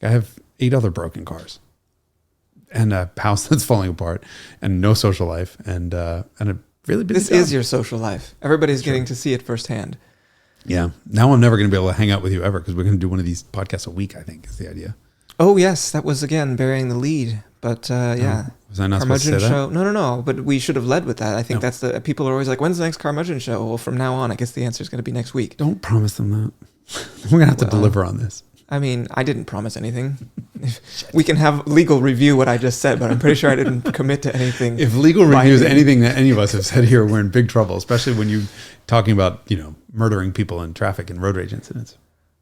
I have 8 other broken cars and a house that's falling apart and no social life and a really busy job. Is your social life. Everybody's getting to see it firsthand. Yeah. Now I'm never going to be able to hang out with you ever because we're going to do one of these podcasts a week, I think, is the idea. Oh, yes. That was, again, burying the lead. But, yeah. Was I not supposed to say that? Show. No. But we should have led with that. I think that's people are always like, when's the next Carmudgeon show? Well, from now on, I guess the answer is going to be next week. Don't promise them that. We're going to have to deliver on this. I mean, I didn't promise anything. We can have legal review what I just said, but I'm pretty sure I didn't commit to anything. If legal review is anything that any of us have said here, we're in big trouble, especially when you're talking about, murdering people in traffic and road rage incidents.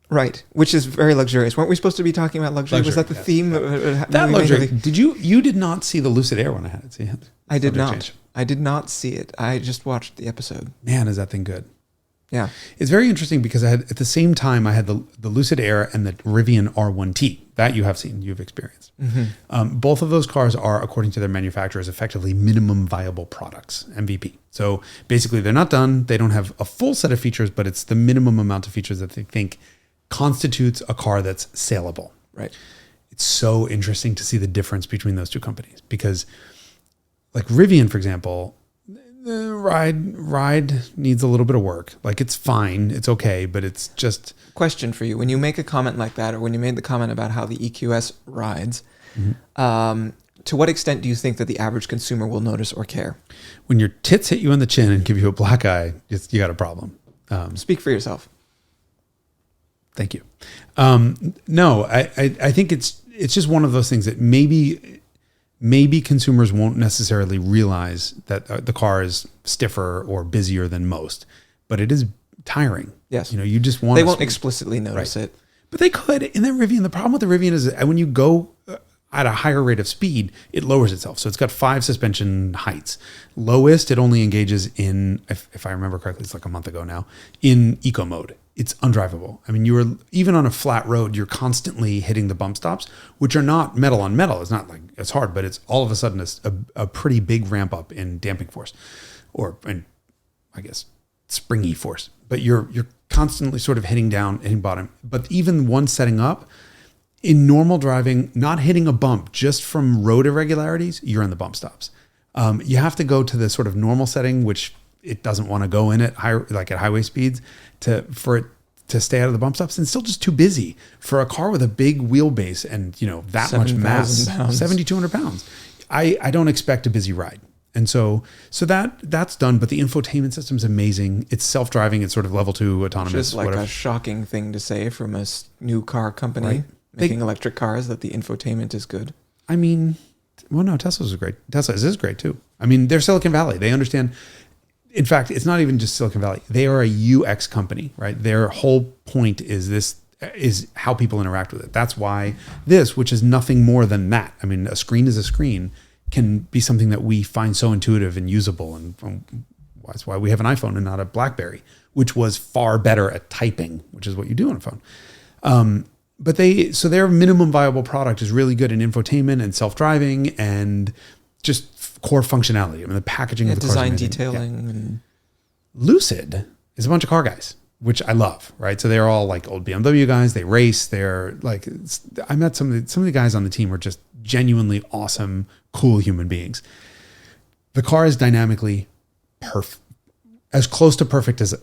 Right, which is very luxurious. Weren't we supposed to be talking about luxury? Was that the yes. theme? That luxury. You did not see the Lucid Air when I had it. See, I did not. Change. I did not see it. I just watched the episode. Man, is that thing good? Yeah. It's very interesting because I had at the same time I had the Lucid Air and the Rivian R1T that you have seen, you've experienced. Mm-hmm. Both of those cars are, according to their manufacturers, effectively minimum viable products, MVP. So basically, they're not done. They don't have a full set of features, but it's the minimum amount of features that they think constitutes a car that's saleable. Right. It's so interesting to see the difference between those two companies because, like Rivian, for example, the ride needs a little bit of work. Like it's fine, it's okay, but it's just. Question for you: when you make a comment like that, or when you made the comment about how the EQS rides, to what extent do you think that the average consumer will notice or care? When your tits hit you on the chin and give you a black eye, you got a problem. Speak for yourself. Thank you. No, I think it's just one of those things that maybe consumers won't necessarily realize that the car is stiffer or busier than most, but it is tiring. Yes. You just want. They won't explicitly notice it, but they could. In the Rivian, the problem with the Rivian is that when you go at a higher rate of speed, it lowers itself. So it's got 5 suspension heights. Lowest, it only engages in, if I remember correctly, it's like a month ago now, in eco mode. It's undrivable. I mean, even on a flat road, you're constantly hitting the bump stops, which are not metal on metal. It's not like it's hard, but it's all of a sudden a pretty big ramp up in damping force, in I guess springy force. But you're constantly sort of hitting down, hitting bottom. But even once setting up, in normal driving, not hitting a bump just from road irregularities, you're in the bump stops. You have to go to the sort of normal setting, which it doesn't want to go in at highway speeds for it to stay out of the bump stops, and it's still just too busy for a car with a big wheelbase and that 7, much mass, 7,200 pounds. I don't expect a busy ride. And so that's done, but the infotainment system's amazing. It's self-driving. It's sort of level 2 autonomous. Which is like a shocking thing to say from a new car company. Right. Making electric cars, that the infotainment is good. I mean, well, no, Tesla is great too. I mean, they're Silicon Valley. They understand. In fact, it's not even just Silicon Valley. They are a UX company, right? Their whole point is how people interact with it. That's why which is nothing more than that. I mean, a screen is a screen, can be something that we find so intuitive and usable. And that's why we have an iPhone and not a BlackBerry, which was far better at typing, which is what you do on a phone. But their minimum viable product is really good in infotainment and self-driving and just core functionality. I mean, the packaging of the cars, design detailing. Yeah. And Lucid is a bunch of car guys, which I love, right? So they're all like old BMW guys. They race. They're like, I met some of the guys on the team are just genuinely awesome, cool human beings. The car is dynamically perfect, as close to perfect as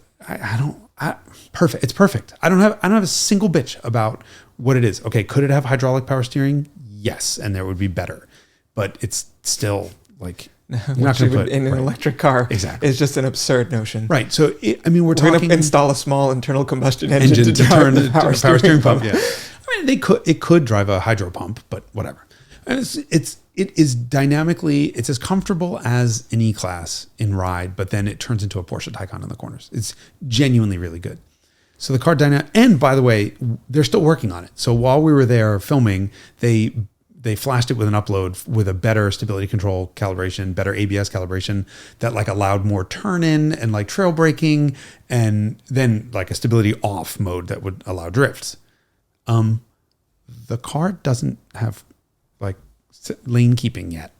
perfect. It's perfect. I don't have a single bitch about what it is. Okay, could it have hydraulic power steering? Yes, and there would be better, but it's still like you're not going to put in an electric car. Exactly, it's just an absurd notion. Right. So we're going talking to install a small internal combustion engine to turn the power steering pump. Yeah. I mean, it could drive a hydro pump, but whatever. It is dynamically, it's as comfortable as an E-Class in ride, but then it turns into a Porsche Taycan in the corners. It's genuinely really good. So the car and by the way, they're still working on it. So while we were there filming, they flashed it with an upload with a better stability control calibration, better ABS calibration that like allowed more turn in and like trail braking, and then like a stability off mode that would allow drifts. The car doesn't have like lane keeping yet.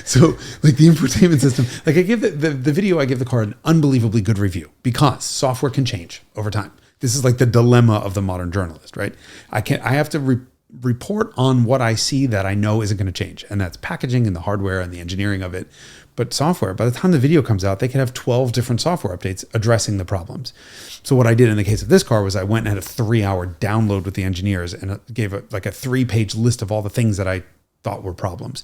So like the infotainment system, like I give the video, I give the car an unbelievably good review because software can change over time. This is like the dilemma of the modern journalist, right? I have to report on what I see that I know isn't going to change. And that's packaging and the hardware and the engineering of it. But software, by the time the video comes out, they can have 12 different software updates addressing the problems. So what I did in the case of this car was I went and had a 3-hour download with the engineers and gave a 3-page list of all the things that I thought were problems.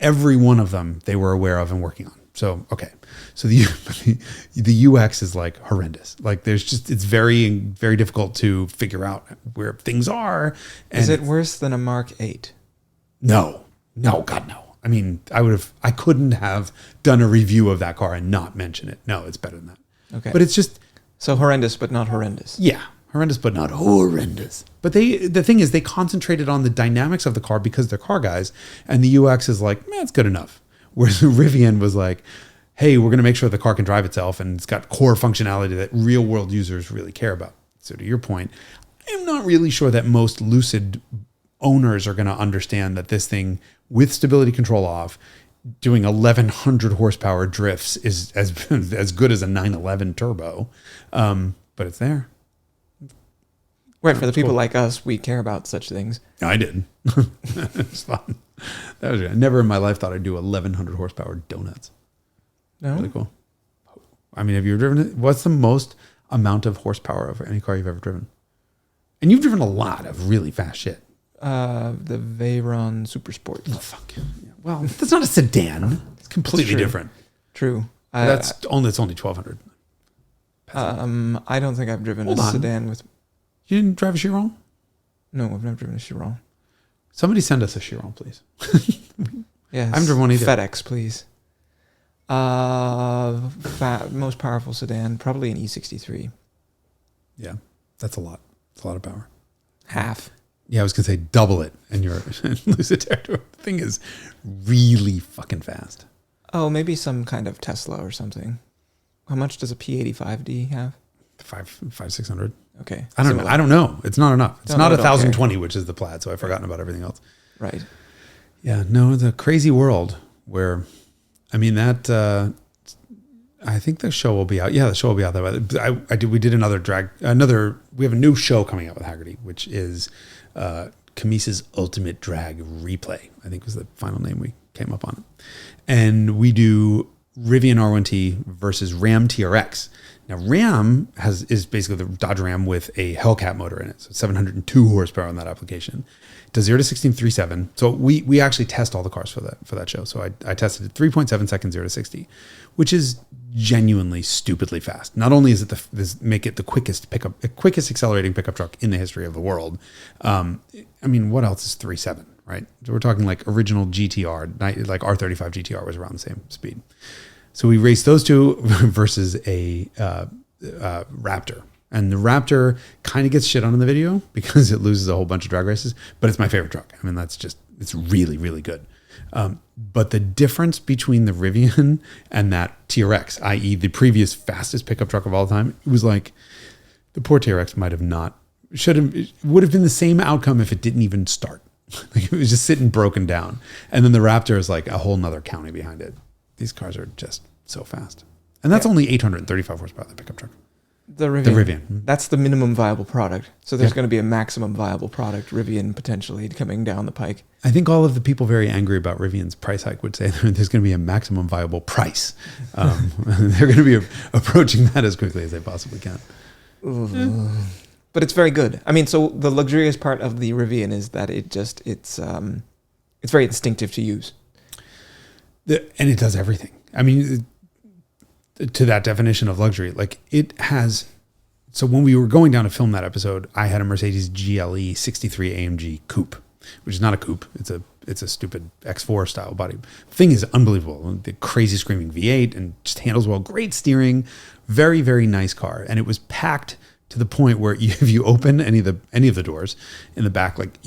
Every one of them they were aware of and working on. So, okay. So the UX is like horrendous. Like it's very, very difficult to figure out where things are. And is it worse than a Mark 8? No, God, no. I mean, I couldn't have done a review of that car and not mention it. No, it's better than that. Okay. But it's just. So horrendous, but not horrendous. Yeah. Horrendous, but not horrendous. But the thing is, they concentrated on the dynamics of the car because they're car guys, and the UX is like, man, it's good enough. Whereas Rivian was like, hey, we're going to make sure the car can drive itself, and it's got core functionality that real world users really care about. So to your point, I'm not really sure that most Lucid owners are going to understand that this thing with stability control off, doing 1100 horsepower drifts is as good as a 911 turbo. But it's there. Right. For the people like us, we care about such things. I did. It's fun. That was good. I never in my life thought I'd do 1100 horsepower donuts. No. Really cool. I mean, have you ever driven it? What's the most amount of horsepower of any car you've ever driven? And you've driven a lot of really fast shit. The Veyron Super Sport. Oh, fuck. Yeah. Well, that's not a sedan. It's completely different. True. It's only 1,200. I don't think I've driven sedan with. You didn't drive a Chiron? No, I've never driven a Chiron. Somebody send us a Chiron, please. Yes. I haven't driven one either. FedEx, please. Most powerful sedan, probably an E63. Yeah, that's a lot. It's a lot of power. Half. Yeah, I was going to say double it, and your Lucid Air. The thing is really fucking fast. Oh, maybe some kind of Tesla or something. How much does a P85D have? 600. Okay. I don't know. It's not enough. It's not 1,020, which is the Plaid. So I've forgotten about everything else. Right. Yeah. No, it's a crazy world where, I mean, that, I think the show will be out. Yeah, the show will be out there. We did we have a new show coming out with Hagerty, which is Cammisa's Ultimate Drag Replay, I think was the final name we came up on. And we do Rivian R1T versus Ram TRX. Now, Ram is basically the Dodge Ram with a Hellcat motor in it. So 702 horsepower on that application. It does 0 to 60 in 3.7. So we actually test all the cars for that show. So I tested it 3.7 seconds 0 to 60, which is genuinely stupidly fast. Not only is it make it the quickest accelerating pickup truck in the history of the world. I mean, what else is 3.7, right? So we're talking like original GTR, like R35 GTR was around the same speed. So we raced those two versus a Raptor. And the Raptor kind of gets shit on in the video because it loses a whole bunch of drag races, but it's my favorite truck. I mean, it's really, really good. But the difference between the Rivian and that TRX, i.e. the previous fastest pickup truck of all time, it was like the poor TRX would have been the same outcome if it didn't even start. Like it was just sitting broken down. And then the Raptor is like a whole nother county behind it. These cars are just so fast. And that's only 835 horsepower, the pickup truck. The Rivian. That's the minimum viable product. So there's going to be a maximum viable product, Rivian, potentially coming down the pike. I think all of the people very angry about Rivian's price hike would say there's going to be a maximum viable price. They're going to be approaching that as quickly as they possibly can. But it's very good. I mean, so the luxurious part of the Rivian is that it's very instinctive to use. And it does everything. I mean, to that definition of luxury, like it has. So when we were going down to film that episode, I had a Mercedes GLE 63 AMG coupe, which is not a coupe. It's a stupid X4 style body. Thing is unbelievable. The crazy screaming V8 and just handles well. Great steering. Very, very nice car. And it was packed to the point where if you open any of the doors in the back, like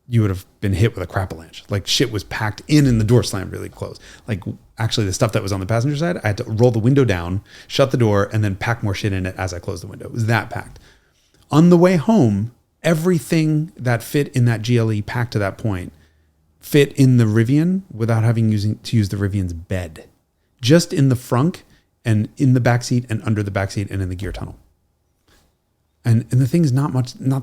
you would have been hit with a crap-a-lanche. Like shit was packed in and the door slammed really close. Like actually the stuff that was on the passenger side, I had to roll the window down, shut the door, and then pack more shit in it as I closed the window. It was that packed. On the way home, everything that fit in that GLE packed to that point fit in the Rivian without having to use the Rivian's bed. Just in the frunk and in the backseat and under the backseat and in the gear tunnel. And the thing's not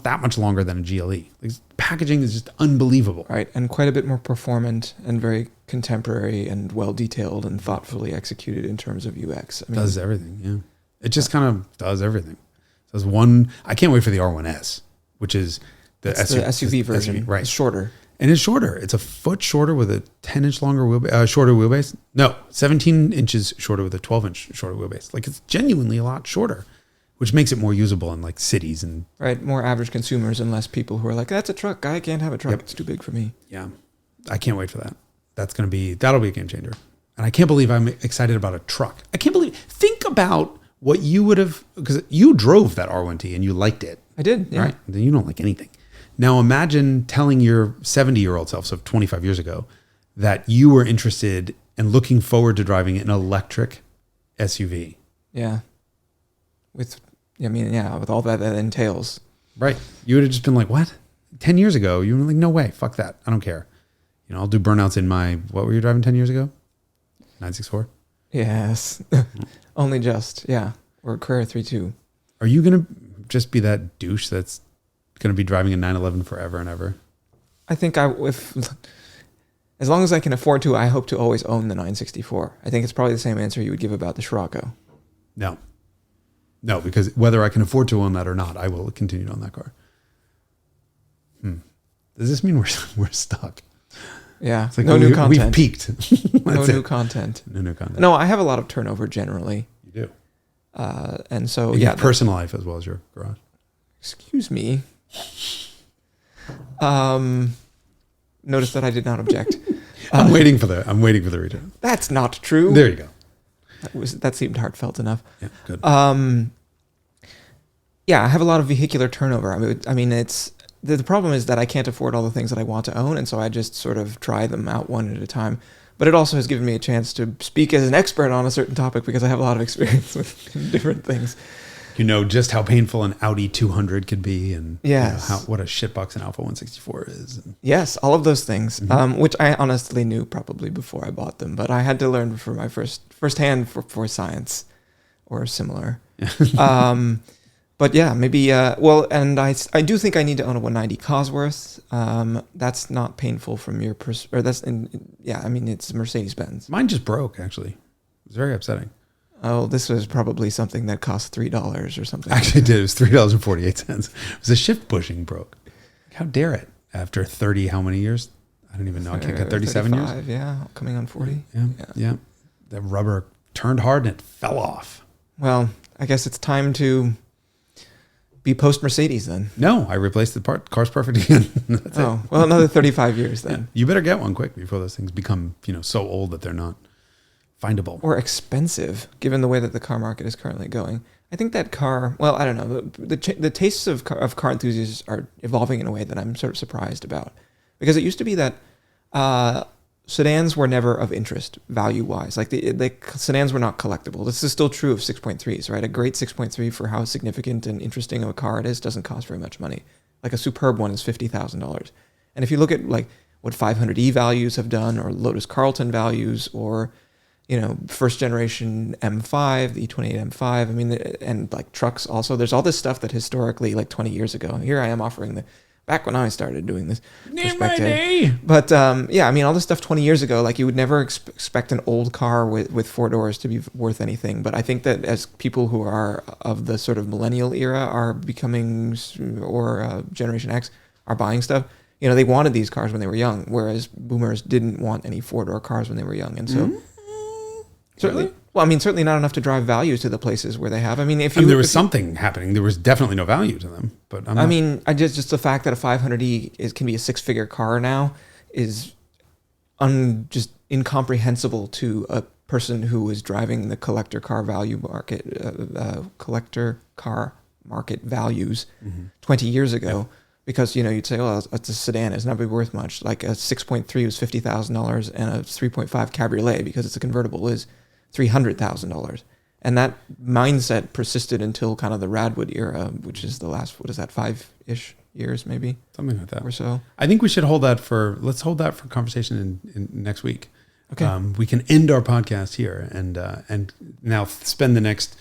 that much longer than a GLE. Like, packaging is just unbelievable. Right, and quite a bit more performant and very contemporary and well detailed and thoughtfully executed in terms of UX. I mean, does everything, yeah. It just kind of does everything. There's one. I can't wait for the R1S, which is the SUV version. Right, it's shorter. And it's shorter. It's a foot shorter with a 10-inch longer shorter wheelbase. No, 17 inches shorter with a 12-inch shorter wheelbase. Like it's genuinely a lot shorter. Which makes it more usable in like cities and more average consumers and less people who are like, that's a truck. I can't have a truck. Yep. It's too big for me. Yeah. I can't wait for that. That'll be a game changer. And I can't believe I'm excited about a truck. Think about what you would have, because you drove that R1T and you liked it. I did. Yeah. Right? Then you don't like anything. Now imagine telling your 70-year-old self, so 25 years ago, that you were interested and looking forward to driving an electric SUV. Yeah. With all that entails. Right. You would have just been like, what? 10 years ago, you were like, no way. Fuck that. I don't care. I'll do burnouts in my, what were you driving 10 years ago? 964? Yes. Only just, yeah. Or Carrera 3.2. Are you going to just be that douche that's going to be driving a 911 forever and ever? I think as long as I can afford to, I hope to always own the 964. I think it's probably the same answer you would give about the Scirocco. No, because whether I can afford to own that or not, I will continue to own that car. Does this mean we're stuck? Yeah. It's like no new content. We've peaked. No new content. No new content. No, I have a lot of turnover generally. You do. And so, your personal life as well as your garage. Excuse me. Notice that I did not object. I'm waiting for the return. That's not true. There you go. That seemed heartfelt enough. Yeah, good. Yeah, I have a lot of vehicular turnover. I mean, it's the problem is that I can't afford all the things that I want to own, and so I just sort of try them out one at a time. But it also has given me a chance to speak as an expert on a certain topic because I have a lot of experience with different things. You know just how painful an Audi 200 could be, and yes. What a shitbox an Alpha 164 is. Yes, all of those things, which I honestly knew probably before I bought them, but I had to learn for my firsthand for science or similar. But yeah, maybe. And I do think I need to own a 190 Cosworth. That's not painful from your I mean, it's Mercedes-Benz. Mine just broke. Actually, it's very upsetting. Oh, this was probably something that cost $3 or something. Actually, it did. It was $3.48. It was a shift bushing broke. How dare it? After 30, how many years? I don't even know. I can't get 37 years. Yeah, coming on 40. Yeah. That rubber turned hard and it fell off. Well, I guess it's time to be post-Mercedes then. No, I replaced the part. Car's perfect again. That's it. Well, another 35 years then. Yeah. You better get one quick before those things become, so old that they're not findable. Or expensive, given the way that the car market is currently going. I think that car, well, I don't know. The tastes of car enthusiasts are evolving in a way that I'm sort of surprised about. Because it used to be that sedans were never of interest value-wise. Like the sedans were not collectible. This is still true of 6.3s, right? A great 6.3 for how significant and interesting of a car it is doesn't cost very much money. Like a superb one is $50,000. And if you look at like what 500e values have done, or Lotus Carlton values, or first generation M5, the E28 M5. I mean, and like trucks also. There's all this stuff that historically, like 20 years ago, here I am offering back when I started doing this perspective. But I mean, all this stuff 20 years ago, like you would never expect an old car with four doors to be worth anything. But I think that as people who are of the sort of millennial era are becoming, or Generation X are buying stuff, they wanted these cars when they were young, whereas boomers didn't want any four-door cars when they were young. And so certainly, well, I mean, certainly not enough to drive value to the places where they have. I mean, there was something happening. There was definitely no value to them. But just the fact that a 500e can be a six-figure car now is just incomprehensible to a person who was driving the collector car market values 20 years ago. Yeah. Because, you'd say, oh, it's a sedan. It's not be worth much. Like a 6.3 was $50,000 and a 3.5 Cabriolet, because it's a convertible, is $300,000. And that mindset persisted until kind of the Radwood era, which is the last, 5-ish years maybe? Something like that. Or so. I think we should let's hold that for conversation in next week. Okay. We can end our podcast here and now spend the next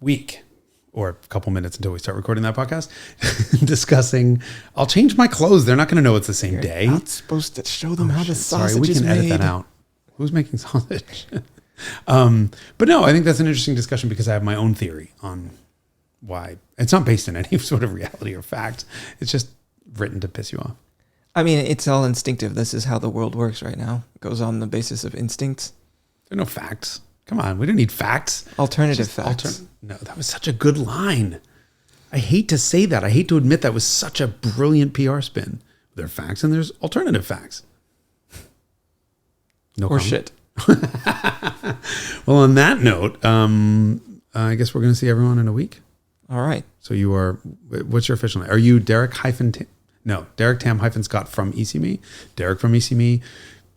week or a couple minutes until we start recording that podcast, discussing, I'll change my clothes. They're not going to know it's the same day. You're not supposed to show them how the sausage we can is edit made. that out. Who's making sausage? But no, I think that's an interesting discussion because I have my own theory on why. It's not based in any sort of reality or fact. It's just written to piss you off. I mean, it's all instinctive. This is how the world works right now. It goes on the basis of instincts. There are no facts. Come on, we don't need facts. Alternative facts. No, that was such a good line. I hate to say that. I hate to admit that was such a brilliant PR spin. There are facts and there's alternative facts. No or comment. shit. Well, on that note, I guess we're going to see everyone in a week. All right. So you are, what's your official name? Are you Derek Tam-Scott from ISSIMI? Derek from ISSIMI?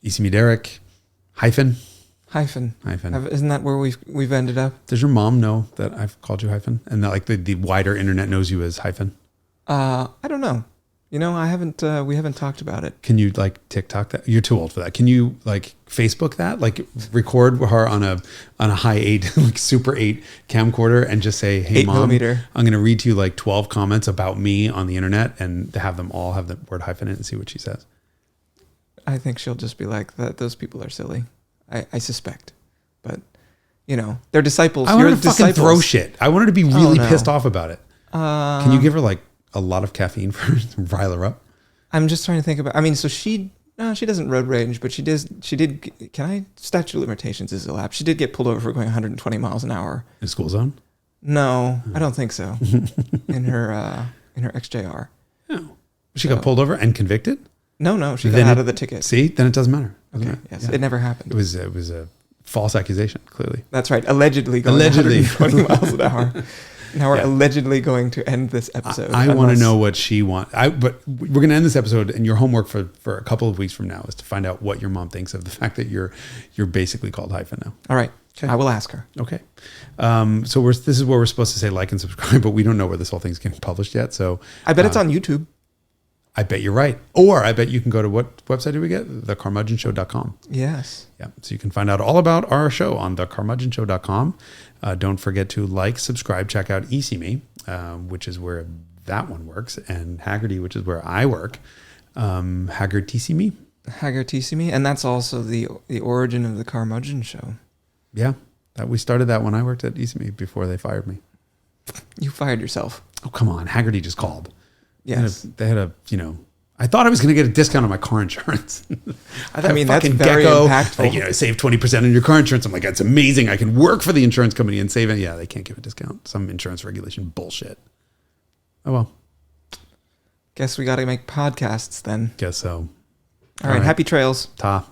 ISSIMI Derek? Hyphen? Isn't that where we've ended up? Does your mom know that I've called you Hyphen? And that like the wider internet knows you as Hyphen? I don't know. You know, we haven't talked about it. Can you like TikTok that? You're too old for that. Can you like Facebook that? Like record her on a high 8, like Super 8 camcorder and just say, hey mom, 8mm. I'm going to read to you like 12 comments about me on the internet and have them all have the word hyphen in it and see what she says. I think she'll just be like, that. Those people are silly. I suspect. But, you know, they're disciples. I want her to fucking throw shit. I want her to be really pissed off about it. Can you give her like a lot of caffeine for rile her up? I'm just trying to think about, I mean, so she doesn't road rage, but she did, statute of limitations is elapsed. She did get pulled over for going 120 miles an hour. In school zone? No, I don't think so. in her XJR. Oh. She got pulled over and convicted? No, she got out of the ticket. See, then it doesn't matter. Okay, yes, it never happened. It was a false accusation, clearly. That's right. Allegedly going 120 miles an hour. Now we're allegedly going to end this episode. I want to know what she wants. But we're going to end this episode, and your homework for a couple of weeks from now is to find out what your mom thinks of the fact that you're basically called Hyphen now. All right. Okay. I will ask her. Okay. So this is where we're supposed to say like and subscribe, but we don't know where this whole thing's getting published yet. So I bet it's on YouTube. I bet you're right. Or I bet you can go to what website do we get? TheCarmudgeonshow.com. Yes. Yeah. So you can find out all about our show on TheCarmudgeonshow.com. Don't forget to like, subscribe, check out ISSIMI, which is where that one works, and Hagerty, which is where I work. Hagerty. And that's also the origin of the Carmudgeon show. Yeah. We started that when I worked at ISSIMI before they fired me. You fired yourself. Oh, come on. Hagerty just called. Yes. They had a I thought I was going to get a discount on my car insurance. That's very impactful. Like, save 20% on your car insurance. I'm like, that's amazing. I can work for the insurance company and save it. Yeah, they can't give a discount. Some insurance regulation bullshit. Oh, well. Guess we got to make podcasts then. Guess so. All right. Happy trails. Ta.